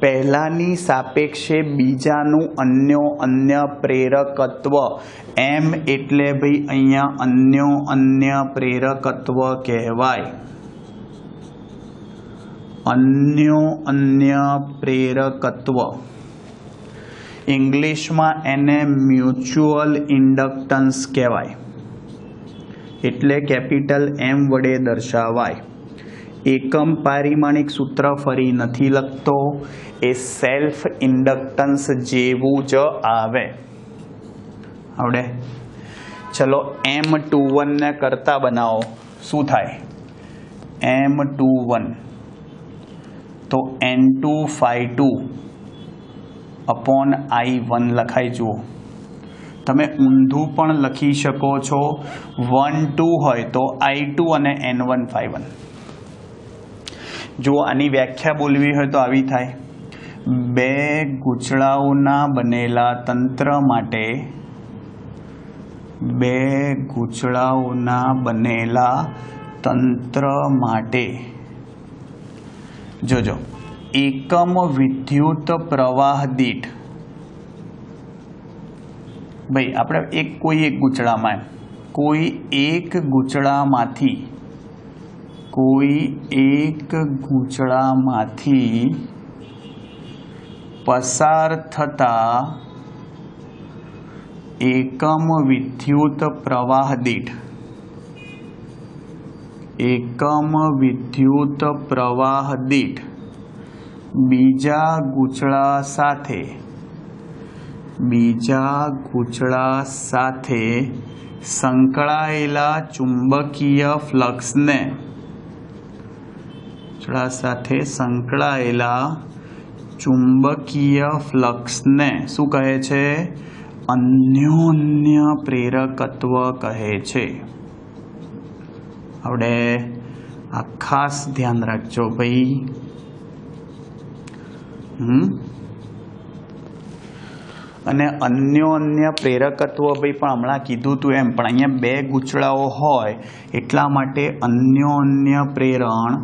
Speaker 1: पहलानी सापेक्षे बीजानुं अन्यो अन्य प्रेरकत्व एम एटले भाई अहींया अन्यो अन्य प्रेरकत्व कहेवाय अन्यो अन्य प्रेरकत्व इंग्लिश में एने म्यूच्युअल इंडक्टन्स कहेवाय एटले कैपिटल एम वडे दर्शावाय एकम पारिमाणिक सूत्र फरी नथी लखतो ए सेल्फ इंडक्टन्स जेवुं ज आवे आवडे चलो M21 ने करता बनाओ शू थाय M21 तो N252 अपॉन I1 लखाई जुओ तमे ऊंधू पण लखी शको छो 1-2 होय तो I2 अने N151 जो आनी व्याख्या बोलवी होय तो आवी थाय बे गूंचळाओना बनेला तंत्र माटे बे गूंचळाओना बनेला तंत्र माटे जोजो एकम विद्युत प्रवाह दीठ भाई आपणे एक कोई एक गूंचळामां कोई एक गूंचळामांथी कोई एक गूंचळामांथी पसार थता एकम विद्युत प्रवाह दीठ एकम विद्युत प्रवाह दीठ बीजा गूंचळा साथे संकळायेला चुंबकीय फ्लक्सने चुंबकीय फ्लक्सने शू कहे छे अन्योन्य प्रेरकत्व कहे छे आवडे आ खास ध्यान राखजो भाई अने अन्योन्य प्रेरकत्व भाई पण हमणां कीधुं तुं एम पण अहींया बे गूंचळाओ होय एटला माटे अन्योन्य प्रेरण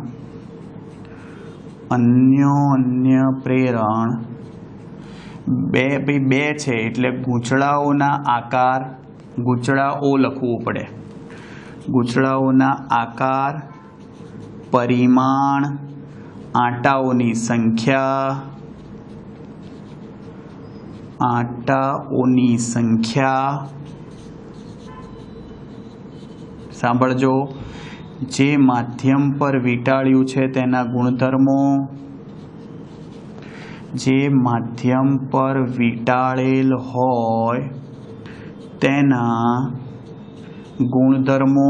Speaker 1: बे भाई बे छे एटले गूंचळाओना आकार गूंचळाओ लखवुं पड़े गूंचळाओना आकार परिमाण आटाओनी संख्या सांभळजो जे माध्यम पर वींटाळ्युं छे तेना गुणधर्मो जे माध्यम पर वींटाळेल होय तेना गुणधर्मो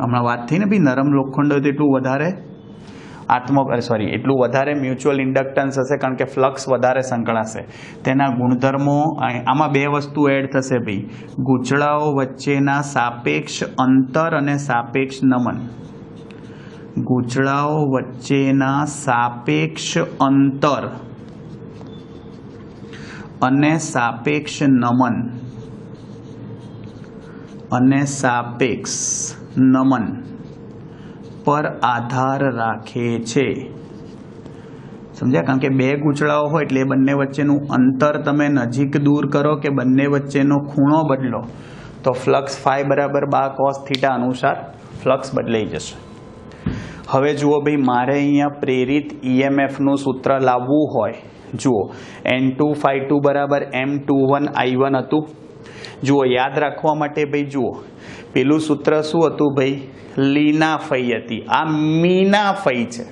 Speaker 1: हमणां वात थई ने भाई नरम लोखंड होय तेटલું વધારે એટલું વધારે મ્યુચ્યુઅલ ઇન્ડક્ટન્સ હશે કારણ કે ફ્લક્સ વધારે સંકળાશે તેના ગુણધર્મો આમાં બે વસ્તુ એડ થશે ભાઈ ગૂંચળાઓ વચ્ચેના સાપેક્ષ અંતર અને સાપેક્ષ નમન ગૂંચળાઓ વચ્ચેના સાપેક્ષ અંતર અને સાપેક્ષ નમન पर आधार राखे छे समझ्या कारण के बे गूंचळाओ होय એટલે બંને વચ્ચેનું અંતર તમે નજીક દૂર કરો કે બંને વચ્ચેનો ખૂણો બદલો તો ફ્લક્સ ફાઈ બરાબર 12 cos θ અનુસાર ફ્લક્સ બદલાઈ જશે હવે જુઓ ભાઈ મારે અહીંયા પ્રેરિત EMF નું સૂત્ર લાવવું હોય જુઓ N252 બરાબર M21 I1 હતું જુઓ યાદ રાખવા માટે ભાઈ જુઓ પેલું સૂત્ર શું હતું ભાઈ लीना फई हती आ मीना फई छे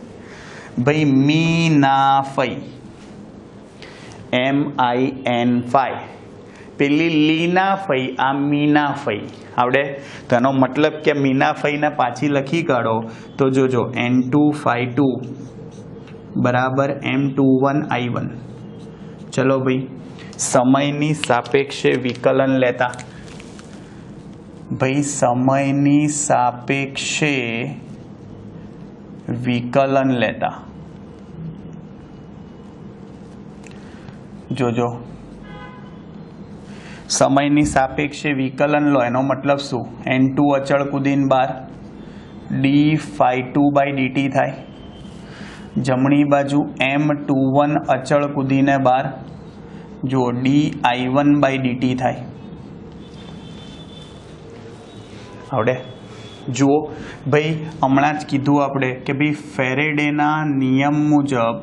Speaker 1: भाई मीना फई MIN फाई पेली लीना फई आ मीना फई आवडे तो एनो मतलब के मीना फई ने पाछी लखी काढो तो जोजो N252 बराबर M21 I1 चलो भाई समयनी सापेक्षे विकलन लेता भाई समयनी सापेक्षे विकलन लेता जोजो समयनी सापेक्षे विकलन लो एनो मतलब शू n2 अचल कूदीने बार d∅2/dt थाय जमणी बाजू m21 अचल कूदीने बार जो di1/dt थाय आवडे जुओ भाई हमणां ज कीधुं आपणे के भाई फेरेडेना नियम मुजब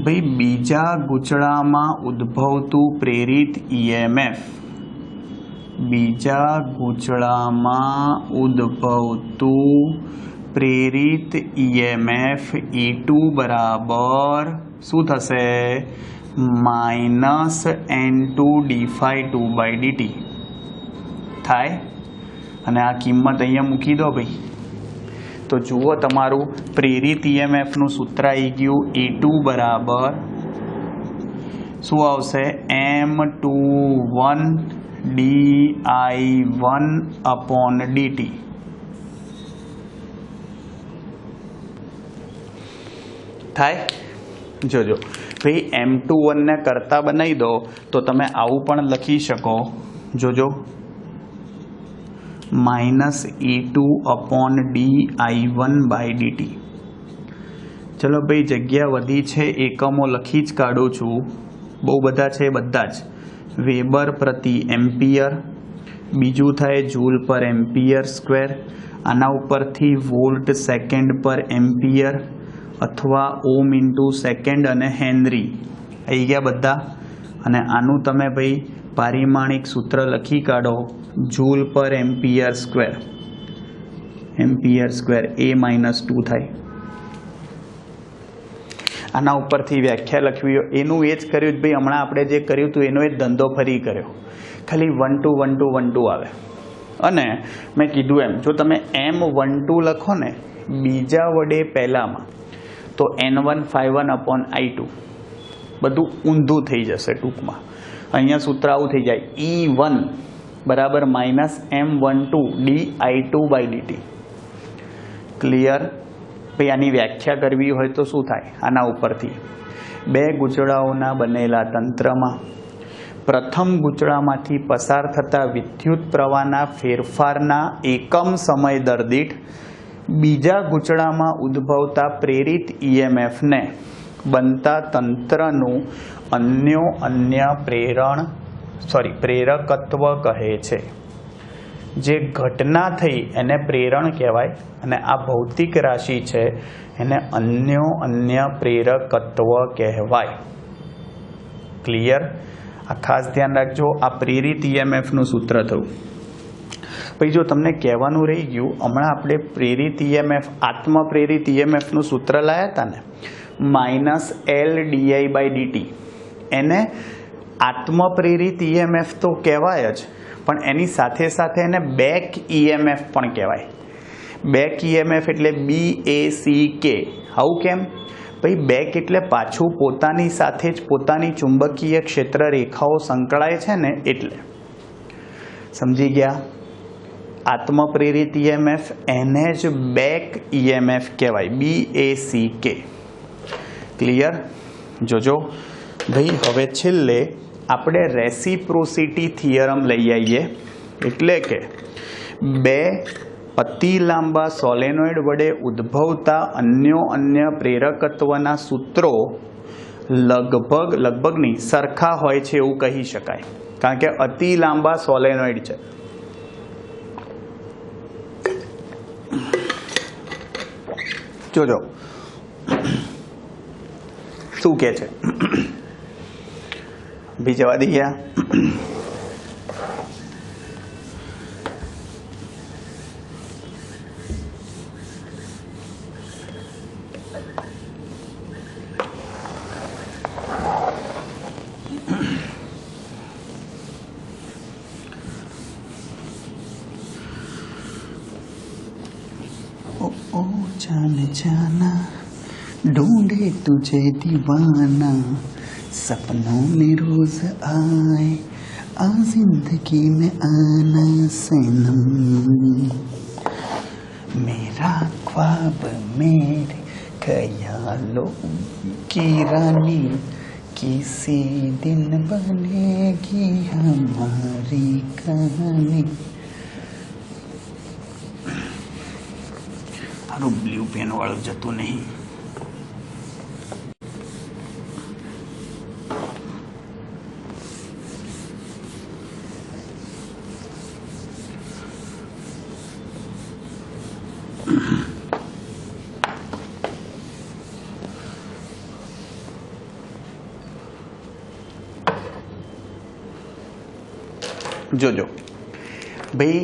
Speaker 1: भाई बीजा गूंचड़ामां उद्भवतुं प्रेरित ईएमएफ बीजा गूंचड़ामां उद्भवतुं प्रेरित ईएमएफ E2 बराबर शुं थशे -n2 d∅2/dt थाय अने आ किंमत अहींया मूकी दो भाई तो जुओ तमारू प्रेरित ईएमएफ नु सूत्र आई गयु E2 बराबर शू आवशे m21 di1/dt थाय जोजो भाई m21 ने करता बनाई दो तो तमे आवुं पण लखी शको जोजो -E2/di1/dt चलो भाई जग्या वधी छे एकमो लखी ज काढुं छुं बहु बधा छे बधा ज वेबर प्रति एम्पियर बीजू थाय जूल पर एम्पियर स्क्वेर आना उपरथी वोल्ट सेकंड पर एम्पियर अथवा ओम इंटू सेकंड अने हेनरी आई गया बधा अने आनु तमे भाई पारिमाणिक सूत्र लखी काढो joule per ampere square A-2 थाय आना उपरथी व्याख्या लखवी एनु ए ज कर्युं भाई हमणां आपणे जे कर्युं तुं एनो ए धंधो फरी कर्यो खाली 1 2 1 2 1 2 आवे अने मैं कीधुं एम जो तमे M12 लखो ने बीजा वडे पहेलामां तो N151/I2 बधुं ऊंधुं थई जशे टूंकमां अहींया सूत्र आवुं थई जाय E1 बराबर -M12 di2/dt क्लियर भाई आनी व्याख्या करवी होय तो शुं थाय आना उपरथी बे गूंचड़ाओना बनेला तंत्रमां प्रथम गूंचड़ामांथी पसार थता विद्युत प्रवाहना फेरफारना एकम समय दर दीठ बीजा गूंचड़ामां उद्भवता प्रेरित ईएमएफ ने बनता तंत्रनुं अन्य प्रेरकत्व कहे छे जे घटना थई एने प्रेरण कहेवाय अने आ भौतिक राशि छे एने अन्य प्रेरकत्व कहेवाय क्लियर आ खास ध्यान राखजो आ प्रेरित ईएमएफ नुं सूत्र थयुं भाई जो तमने कहेवानुं रही गयुं हमणां आपणे प्रेरित ईएमएफ आत्म प्रेरित ईएमएफ नुं सूत्र लाया था ने -L/di/dt एने आत्म प्रेरित ईएमएफ तो कहेवाय ज पण एनी साथे साथे एने बेक ईएमएफ पण कहेवाय बेक ईएमएफ एटले BACK आવું केम भाई बेक एटले पाछुं पोतानी साथे ज पोतानी चुंबकीय क्षेत्र रेखाओ संकळाय छे ने एटले समझी गया आत्म प्रेरित ईएमएफ एने ज बेक ईएमएफ कहेवाय BACK क्लियर जोजो भाई हवे छेल्ले આપણે રેસિપ્રોસિટી થિયરમ લઈ આવીએ એટલે કે બે અતિ લાંબા સોલેનોઇડ વડે ઉદ્ભવતા अन्य પ્રેરકત્વના સૂત્રો લગભગ નહીં સરખા હોય છે એવું કહી શકાય કારણ કે અતિ લાંબા સોલેનોઇડ છે જોજો શું કહે છે भी जवा दिया ओ जान जाना ढूंढे तुझे दीवाना सपनों में रोज आए आ जिंदगी में आना सनम, मेरा ख्वाब मेरे ख्यालों की रानी, किसी दिन बनेगी हमारी कहानी। हारू ब्लू पेन वाળું જતું નહીં। જોજો ભાઈ,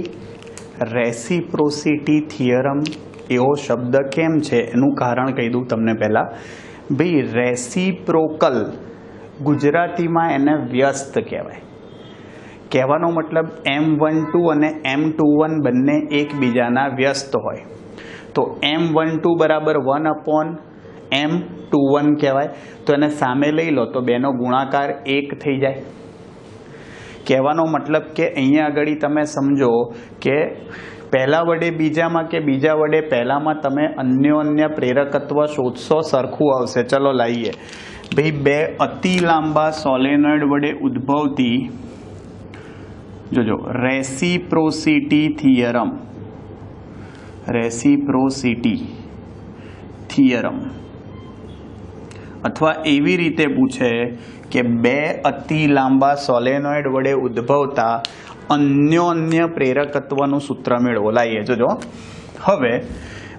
Speaker 1: રેસિપ્રોસિટી થિયરમ એવો શબ્દ કેમ છે એનું કારણ કહી દઉં તમને પહેલાં। ભાઈ રેસિપ્રોકલ ગુજરાતીમાં એને વ્યસ્ત કહેવાય। કહેવાનો મતલબ M12 અને M21 બંને એકબીજાના વ્યસ્ત હોય તો M12 બરાબર 1/M21 કહેવાય। તો એને સામે લઈ લો તો બેનો ગુણાકાર 1 થઈ જાય। કહેવાનો મતલબ કે અહીંયા આગળ તમે સમજો કે પહેલા વડે બીજામાં કે બીજા વડે પહેલામાં તમે અન્યોન્ય પ્રેરકત્વ શોધશો, સરખું આવશે। ચલો લાવીએ ભાઈ, બે અતિ લાંબા સોલેનોઇડ વડે ઉદ્ભવતી, જોજો, રેસિપ્રોસિટી થિયરમ, રેસિપ્રોસિટી થિયરમ, અથવા એવી રીતે પૂછે કે બે અતિ લાંબા સોલેનોઇડ વડે ઉદ્ભવતા અન્યોન્ય પ્રેરકત્વનું સૂત્ર મેળવો। લાવીએ જોજો। હવે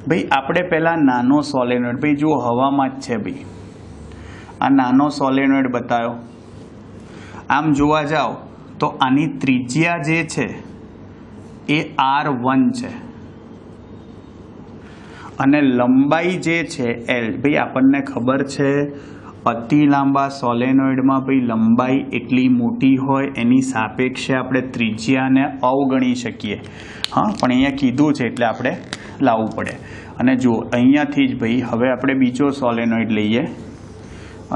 Speaker 1: ભાઈ આપણે પહેલા નાનો સોલેનોઇડ, ભાઈ જુઓ હવામાં જ છે ભાઈ, આ નાનો સોલેનોઇડ બતાવ્યો। આમ જોવા જાઓ તો આની ત્રિજ્યા જે છે એ R1 છે અને લંબાઈ જે છે L। ભાઈ આપણને ખબર છે અતિ લાંબા સોલેનોઇડમાં ભાઈ લંબાઈ એટલી મોટી હોય એની સાપેક્ષે આપણે ત્રિજ્યાને અવગણી શકીએ। હા, પણ અહીંયા કીધું છે એટલે આપણે લાવવું પડે। અને જુઓ અહીંયાથી જ ભાઈ હવે આપણે બીજો સોલેનોઇડ લઈએ,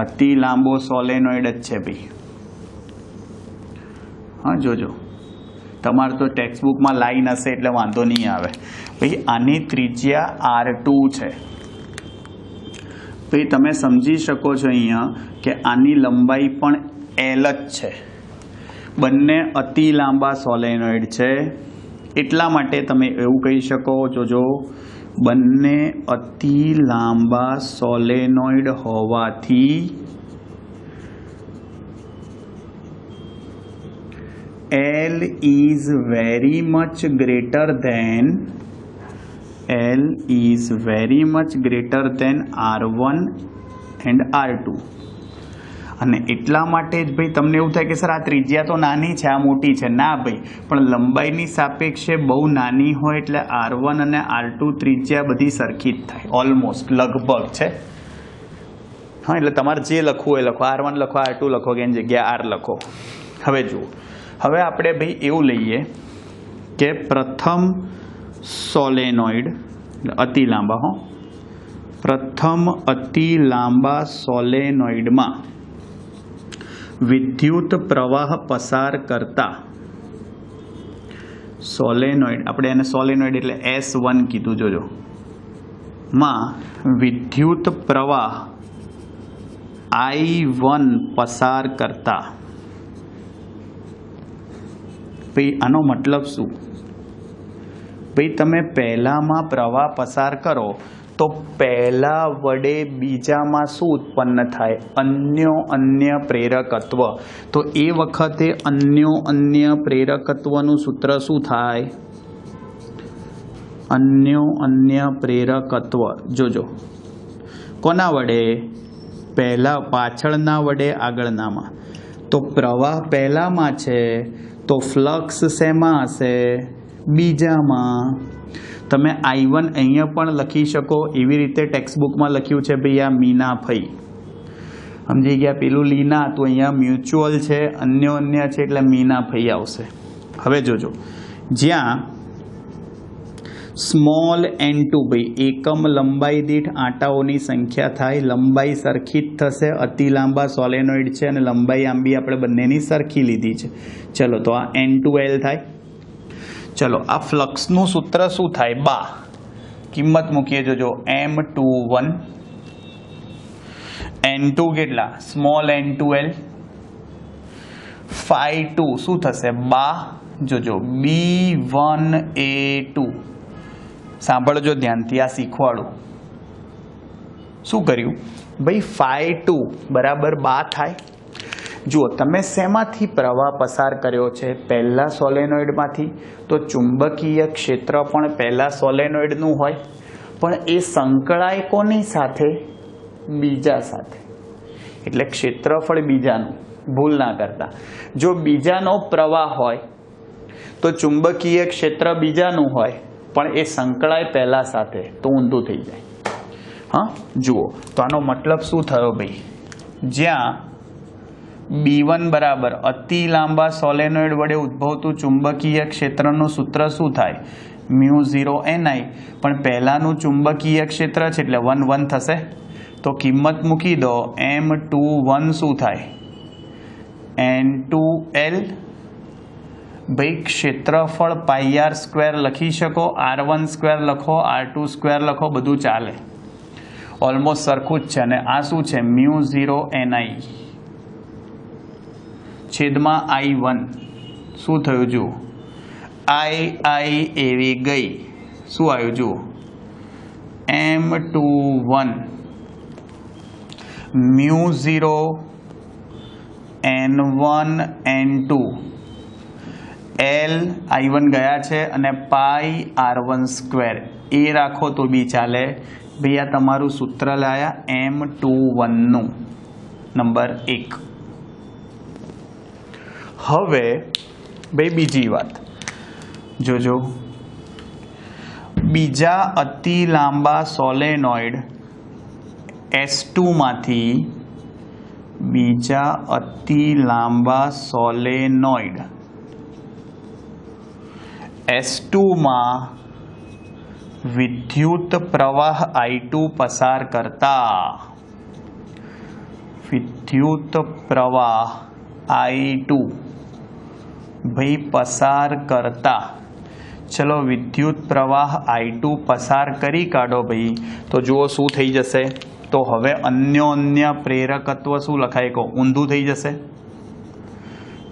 Speaker 1: અતિ લાંબો સોલેનોઇડ જ છે ભાઈ। હા જોજો, તમારે તો ટેક્સ્ટબુકમાં લાઈન હશે એટલે વાંધો નહીં આવે। ભાઈ આની ત્રિજ્યા R2 છે। ભાઈ તમે સમજી શકો છો અહીંયા કે આની લંબાઈ પણ L જ છે। બંને અતિ લાંબા સોલેનોઇડ છે એટલા માટે તમે એવું કહી શકો, જોજો, બંને અતિ લાંબા સોલેનોઇડ હોવાથી L is very much greater than R1 and R2। અને એટલા માટે જ ભાઈ તમને એવું થાય કે સર આ ત્રિજ્યા તો નાની છે, આ મોટી છે। ના ભાઈ, પણ લંબાઈની સાપેક્ષે બહુ નાની હોય એટલે R1 અને R2 ત્રિજ્યા બધી સરખી જ થાય, ઓલમોસ્ટ, લગભગ છે। હા, એટલે તમારે જે લખવું એ લખો, R1 લખો, R2 લખો કે એની જગ્યાએ R લખો। હવે જુઓ, હવે આપણે ભાઈ એવું લઈએ કે પ્રથમ સોલેનોઇડ અતિ લાંબા, હો, પ્રથમ અતિ લાંબા સોલેનોઇડમાં વિદ્યુત પ્રવાહ પસાર કરતા સોલેનોઇડ, આપણે એને સોલેનોઇડ એટલે S1 કીધું, જોજો, માં વિદ્યુત પ્રવાહ I1 પસાર કરતા, ભાઈ આનો મતલબ શું? ભાઈ તમે પહેલામાં પ્રવાહ પસાર કરો તો પહેલા વડે બીજામાં શું ઉત્પન્ન થાય? અન્ય પ્રેરકત્વ। તો એ વખતે અન્ય પ્રેરકત્વનું સૂત્ર શું થાય? અન્ય પ્રેરકત્વ, જોજો, કોના વડે? પહેલા પાછળના વડે આગળનામાં। તો પ્રવાહ પહેલામાં છે તો ફ્લક્સ શેમાં હશે? બીજામાં। તમે I1 અહીંયા પણ લખી શકો, એવી રીતે ટેક્સ્ટબુકમાં લખ્યું છે ભાઈ આ મીના ફઈ, સમજી ગયા? પેલું લીના તો અહીંયા મ્યુચ્યુઅલ છે, અન્ય છે એટલે મીના ફઈ આવશે। હવે જોજો, જ્યાં स्मॉल n2 भाई एकम लंबाई दीठ आटाओनी संख्या थाय, लंबाई सरखी ज थशे, अति लांबा सोलेनोइड छे अने लंबाई आंबी आपणे बंनेनी सरखी लीधी छे। चलो तो आ n2l थाय। चलो आ फ्लक्सनुं सूत्र शुं थाय? बा किंमत मूकीए जोजो m21 n2 કેટલા? स्मॉल n2l phi2 શું થશે? બા જોજો b1a2 સાંભળજો ધ્યાનથી, આ શીખવાડું શું કર્યું ભાઈ? phi2 બરાબર બા થાય। જુઓ તમે શેમાંથી પ્રવાહ પસાર કર્યો છે? પહેલા સોલેનોઇડમાંથી, તો ચુંબકીય ક્ષેત્ર પણ પહેલા સોલેનોઇડનું હોય, પણ એ સંકળાય કોની સાથે? બીજા સાથે, એટલે ક્ષેત્રફળ બીજાનું, ભૂલ ના કરતા। જો બીજાનો પ્રવાહ હોય તો ચુંબકીય ક્ષેત્ર બીજાનું હોય, પણ એ સંકળાય પહેલા સાથે, તો ઊંધું થઈ જાય। હા જુઓ તો આનો મતલબ શું થયો ભાઈ? જ્યાં B1 બરાબર અતિ લાંબા સોલેનોઇડ વડે ઉદ્ભવતું ચુંબકીય ક્ષેત્રનું સૂત્ર શું થાય? μ0ni, પણ પહેલાનું ચુંબકીય ક્ષેત્ર છે એટલે 1 1 થશે, તો કિંમત મૂકી દો m21 શું થાય? n2l ભાઈ ક્ષેત્રફળ πr² લખી શકો, r1² લખો, r2² લખો, બધું ચાલે, ઓલમોસ્ટ સરખું જ છે। અને આ શું છે? μ0ni છેદમાં i1 શું થયું? જુઓ i એવી ગઈ, શું આવ્યું? જુઓ m21 μ0 n1 n2 l i1 ગયા છે અને પાઈ r1² એ રાખો તો બી ચાલે ભાઈ। આ તમારું સૂત્ર લાયા m21 નું, નંબર 1। હવે ભાઈ બીજી વાત જોજો, બીજા અતિ લાંબા સોલેનોઇડ S2 માંથી, બીજા અતિ લાંબા સોલેનોઇડ S2 માં વિદ્યુત પ્રવાહ I2 પસાર કરતા, વિદ્યુત પ્રવાહ I2 ભાઈ પસાર કરતા, ચલો વિદ્યુત પ્રવાહ I2 પસાર કરી કાઢો ભાઈ, તો જુઓ શું થઈ જશે? તો હવે અન્યોન્ય પ્રેરકત્વ શું લખાય? કહો ઊંધું થઈ જશે।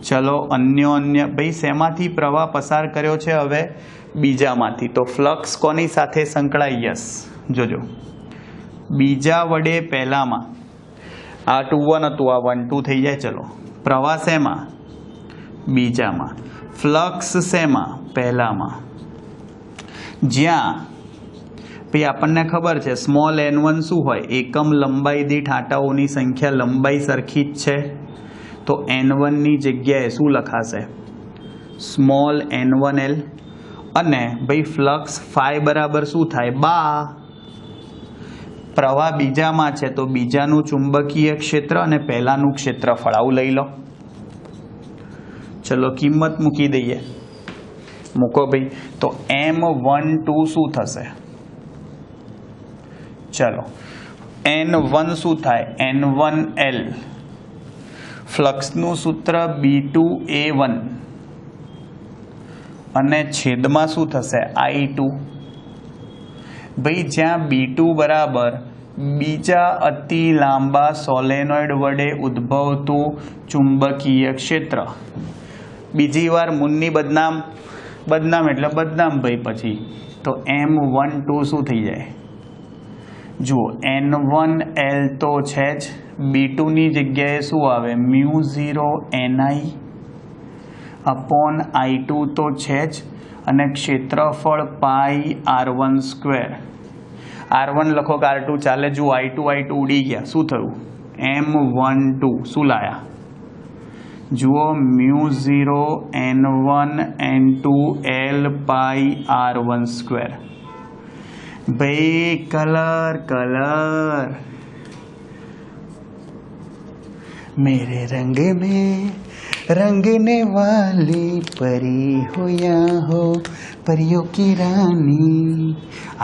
Speaker 1: ચલો અન્યોન્ય ભાઈ શેમાંથી પ્રવાહ પસાર કર્યો છે? હવે બીજામાંથી, તો ફ્લક્સ કોની સાથે સંકળાય? યસ જોજો બીજા વડે પહેલામાં, આ 2 1 હતું, આ 1 2 થઈ જાય। ચલો પ્રવાહ શેમાં? બીજામાં, ફ્લક્સ શેમાં? પહેલામાં। જ્યાં ભાઈ આપણને ખબર છે સ્મોલ n1 શું હોય? એકમ લંબાઈ દીઠ આંટાઓની સંખ્યા, લંબાઈ સરખી જ છે, તો n1 ની જગ્યાએ શું લખાશે? Small n1l। અને ભાઈ ફ્લક્સ ફાઈ બરાબર શું થાય? બા। પ્રવાહ બીજામાં છે તો બીજાનું ચુંબકીય ક્ષેત્ર અને પહેલાનું ક્ષેત્રફળ આવું લઈ લો। ચલો કિંમત મૂકી દઈએ, મૂકો ભાઈ, તો m12 શું થશે? ચલો n1 શું થાય? n1l। ફ્લક્સનું સૂત્ર B2A1 અને છેદમાં શું થશે? I2 ભાઈ, જ્યાં B2 બરાબર બીજા અતિ લાંબા સોલેનોઇડ વડે ઉદ્ભવતું ચુંબકીય ક્ષેત્ર। બીજી વાર મુન્ની બદનામ, બદનામ એટલે બદનામ ભાઈ, પછી તો m12 શું થઈ જાય? જુઓ n1l તો છે જ, B2 ની જગ્યાએ શું આવે? μ0ni અપોન I2 તો છે જ, અને ક્ષેત્રફળ પાઈ r1²। r1 લખો કે r2 ચાલે। જુઓ I2 ઉડી ગયા, શું થયું? m12 શું લાયા? જુઓ μ0 n1 n2 l પાઈ r1²। भाई कलर कलर मेरे रंग में रंगने वाली परी हो या हो, परियों की रानी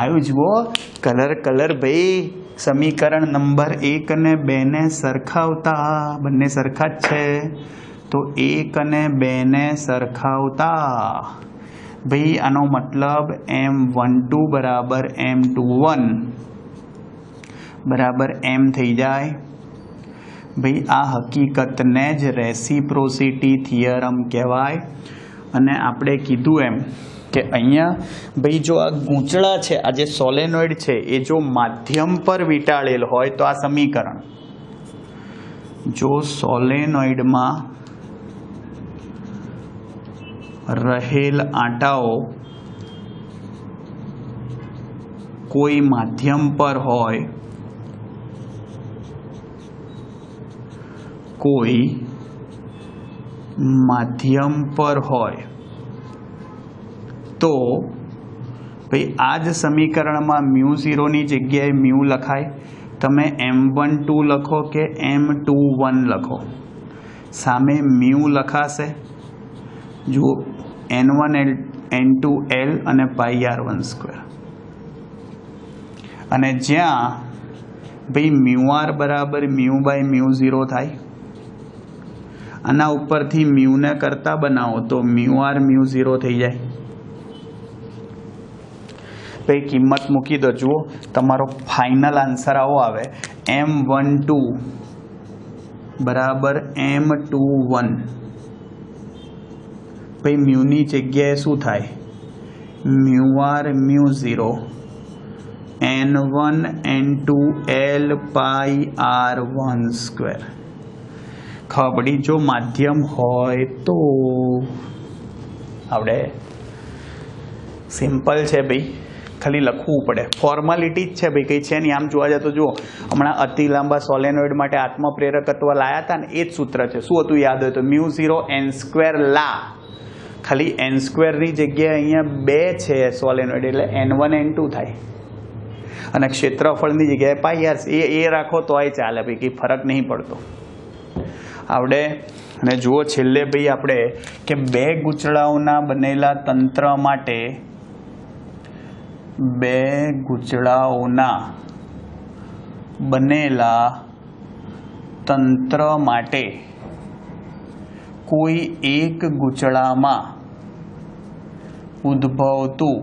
Speaker 1: आयु जुओ कलर कलर भाई समीकरण नंबर 1 અને 2 ને સરખાવતા બંને સરખા જ છે તો 1 અને 2 ને સરખાવતા ભાઈ આનો મતલબ M12 બરાબર M21 બરાબર M થઈ જાય ભાઈ આ હકીકતને જ રેસિપ્રોસિટી થિયરમ કહેવાય અને આપણે કીધું એમ કે અહીંયા ભાઈ જો આ ગૂંચળા છે આ જે સોલેનોઇડ છે એ જો માધ્યમ પર વીંટાળેલ હોય તો આ સમીકરણ જો સોલેનોઇડમાં રહેલ આંટાઓ કોઈ માધ્યમ પર હોય કોઈ માધ્યમ પર હોય તો ભાઈ આ જ સમીકરણમાં μ0 ની જગ્યાએ μ લખાય તમે M12 લખો કે M21 લખો સામે μ લખાશે જુઓ N1 N2 L અને પાઈ r1² અને જ્યાં ભાઈ μr બરાબર μ/μ0 થાય આના ઉપરથી μ ને કરતા બનાવો તો μr μ0 થઈ જાય ભાઈ કિંમત મૂકી દો જુઓ તમારો ફાઇનલ આન્સર આવો આવે M12 બરાબર M21 ભાઈ મ્યુની જગ્યાએ શું થાય μr μ0 N1 N2 L પાઈ r1² ખબર પડી જો માધ્યમ હોય તો આવડે સિમ્પલ છે ભાઈ ખાલી લખવું પડે ફોર્માલિટી જ છે ભાઈ કંઈ છે નહીં આમ જોવા જાય તો જુઓ હમણાં અતિ લાંબા સોલેનોઇડ માટે આત્મપ્રેરકત્વ લાયા હતા ને એ જ સૂત્ર છે શું હતું યાદ હોય તો μ0 n² લા ખાલી n² ની જગ્યાએ અહીંયા 2 છે સોલેનોઇડ એટલે N1 N2 થાય અને ક્ષેત્રફળની જગ્યાએ પાઈ આર એ રાખો તોય ચાલે ભાઈ કંઈ ફરક નહીં પડતો આવડે અને જુઓ છેલ્લે ભાઈ આપણે કે 2 ગૂંચળાઓના બનેલા તંત્ર માટે 2 ગૂંચળાઓના બનેલા તંત્ર માટે કોઈ એક ગૂંચળામાં ઉદ્ભવતું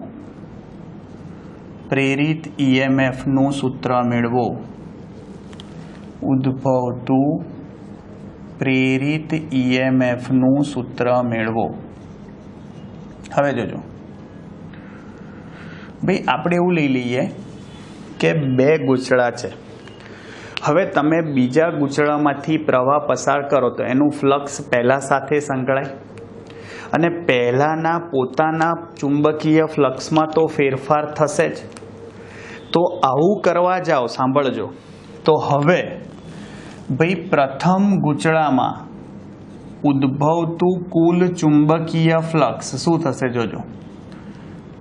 Speaker 1: પ્રેરિત EMF નું સૂત્ર મેળવો ઉદ્ભવતું પ્રેરિત EMF નું સૂત્ર મેળવો હવે જોજો ભાઈ આપણે એવું લઈ લઈએ કે 2 ગૂંચળા છે હવે તમે બીજા ગૂંચળામાંથી પ્રવાહ પસાર કરો તો એનું ફ્લક્સ પહેલા સાથે સંકળાય અને પહેલાના પોતાના ચુંબકીય ફ્લક્સમાં તો ફેરફાર થશે જ તો આવું કરવા જાઓ સાંભળજો તો હવે ભાઈ પ્રથમ ગૂંચળામાં ઉદ્ભવતું કુલ ચુંબકીય ફ્લક્સ શું થશે જોજો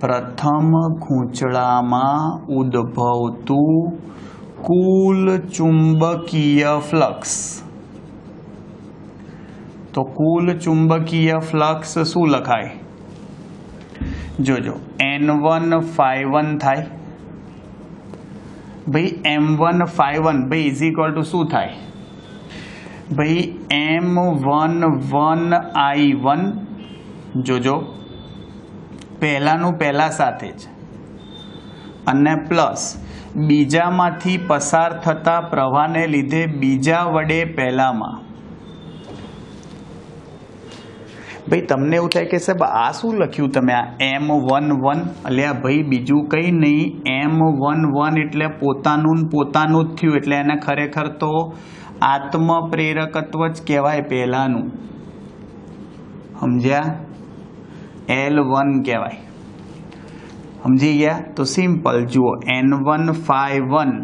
Speaker 1: પ્રથમ ગૂંચળામાં ઉદ્ભવતું કુલ ચુંબકીય ફ્લક્સ તો કુલ ચુંબકીય ફ્લક્સ શું લખાય જોજો N1 ∅1 થાય ભાઈ M1 ∅1 ભાઈ ઇઝ ઇક્વલ ટુ શું થાય ભાઈ M11 I1 જોજો પહેલાનું પહેલા સાથે જ અને પ્લસ બીજામાંથી પસાર થતા પ્રવાહને લીધે બીજા વડે પહેલામાં ભાઈ તમને એવું થાય કે સાહેબ આ શું લખ્યું તમે આ M11 અલ્યા ભાઈ બીજું કંઈ નહીં M11 એટલે પોતાનું જ થયું એટલે એને ખરેખર તો આત્મપ્રેરકત્વ જ કહેવાય પહેલાનું સમજ્યા L1 કહેવાય સમજી ગયા તો સિમ્પલ જુઓ N1 ∅1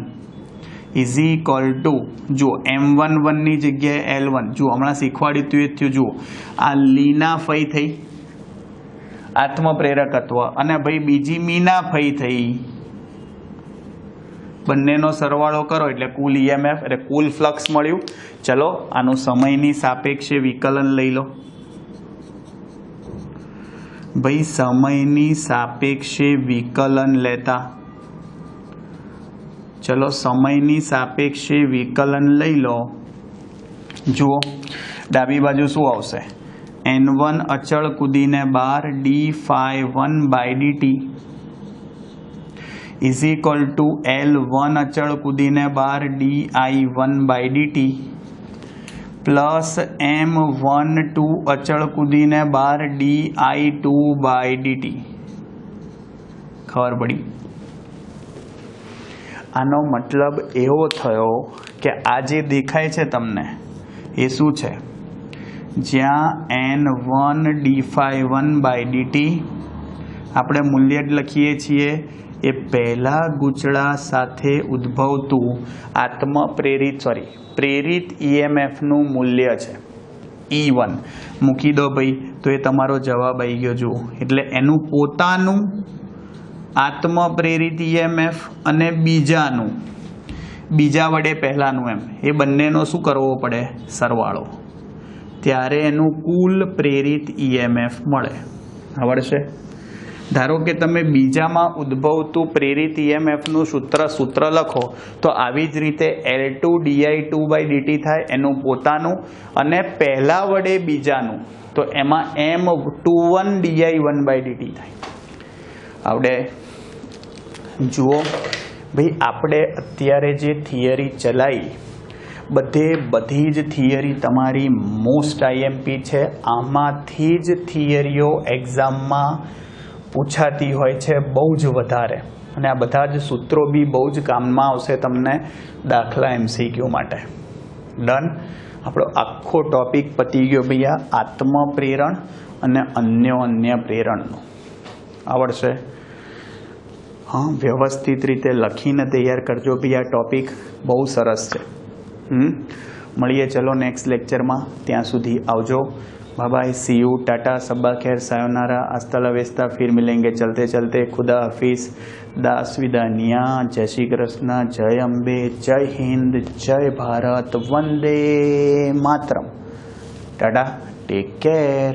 Speaker 1: ઇઝ ઇક્વલ ટુ જુઓ M11 ની જગ્યાએ L1 જુઓ હમણાં શીખવાડ્યું હતું એ થયું જુઓ આ લીના ફઈ થઈ આત્મપ્રેરકત્વ અને ભાઈ બીજી મીના ફઈ થઈ બંનેનો સરવાળો કરો એટલે કુલ EMF એટલે કુલ ફ્લક્સ મળ્યું ચલો આનું સમયની સાપેક્ષે વિકલન લઈ લો भाई समयनी सापेक्षे विकलन लेता, चलो समयनी सापेक्षे विकलन लई लो। जुओ डाबी बाजू शू आवशे n1 अचल कूदीने बार d∅1/dt is equal to L1 अचल कूदीने बार di1/dt प्लस M12 अचल कूदीने बार di2/dt। खबर पड़ी? आनो मतलब एवो थयो के आ जे देखाय छे तमने ए शुं छे, ज्यां n1 d∅1/dt આપણે મૂલ્ય લખીએ છીએ એ પહેલા ગૂંચળા સાથે ઉદ્ભવતું પ્રેરિત EMF નું મૂલ્ય છે E1 મૂકી દો ભાઈ તો એ તમારો જવાબ આવી ગયો। જુઓ એટલે એનું પોતાનું આત્મપ્રેરિત EMF અને બીજાનું, બીજા વડે પહેલાનું એમ એ બંનેનો શું કરવો પડે? સરવાળો, ત્યારે એનું કુલ પ્રેરિત EMF મળે। આવડશે? ધારો કે તમે બીજામાં ઉદ્ભવતું પ્રેરિત EMF નું સૂત્ર લખો તો આવી જ રીતે L2 di2/dt થાય એનું પોતાનું, અને પહેલા વડે બીજાનું તો એમાં M21 di1/dt થાય। આવડે? જુઓ ભાઈ આપણે અત્યારે જે થિયરી ચલાવી બધી જ થિયરી તમારી મોસ્ટ IMP છે। આમાંથી જ થિયરીઓ એક્ઝામમાં પૂછાતી હોય છે બહુ જ વધારે, અને આ બધા જ સૂત્રો બી બહુ જ કામમાં આવશે તમને દાખલા MCQ માટે। ડન? આપણો આખો ટોપિક પતી ગયો ભૈયા આત્મપ્રેરણ અને અન્ય પ્રેરણનો। આવડશે? हाँ व्यवस्थित रीते लखीने तैयार करजो भई आ टॉपिक बहुत सरस है। મળીએ चलो नेक्स्ट लेक्चर में, त्या सुधी आवजो। Bye bye, see you, ta-ta, सबा खैर, सायोनारा, हस्ता ला वेस्ता, फिर मिलेंगे चलते चलते, खुदा हाफिज, दास विदानिया, जय श्री कृष्ण, जय अम्बे, जय हिंद, जय भारत, वंदे मातरम, टाटा, टेक केयर।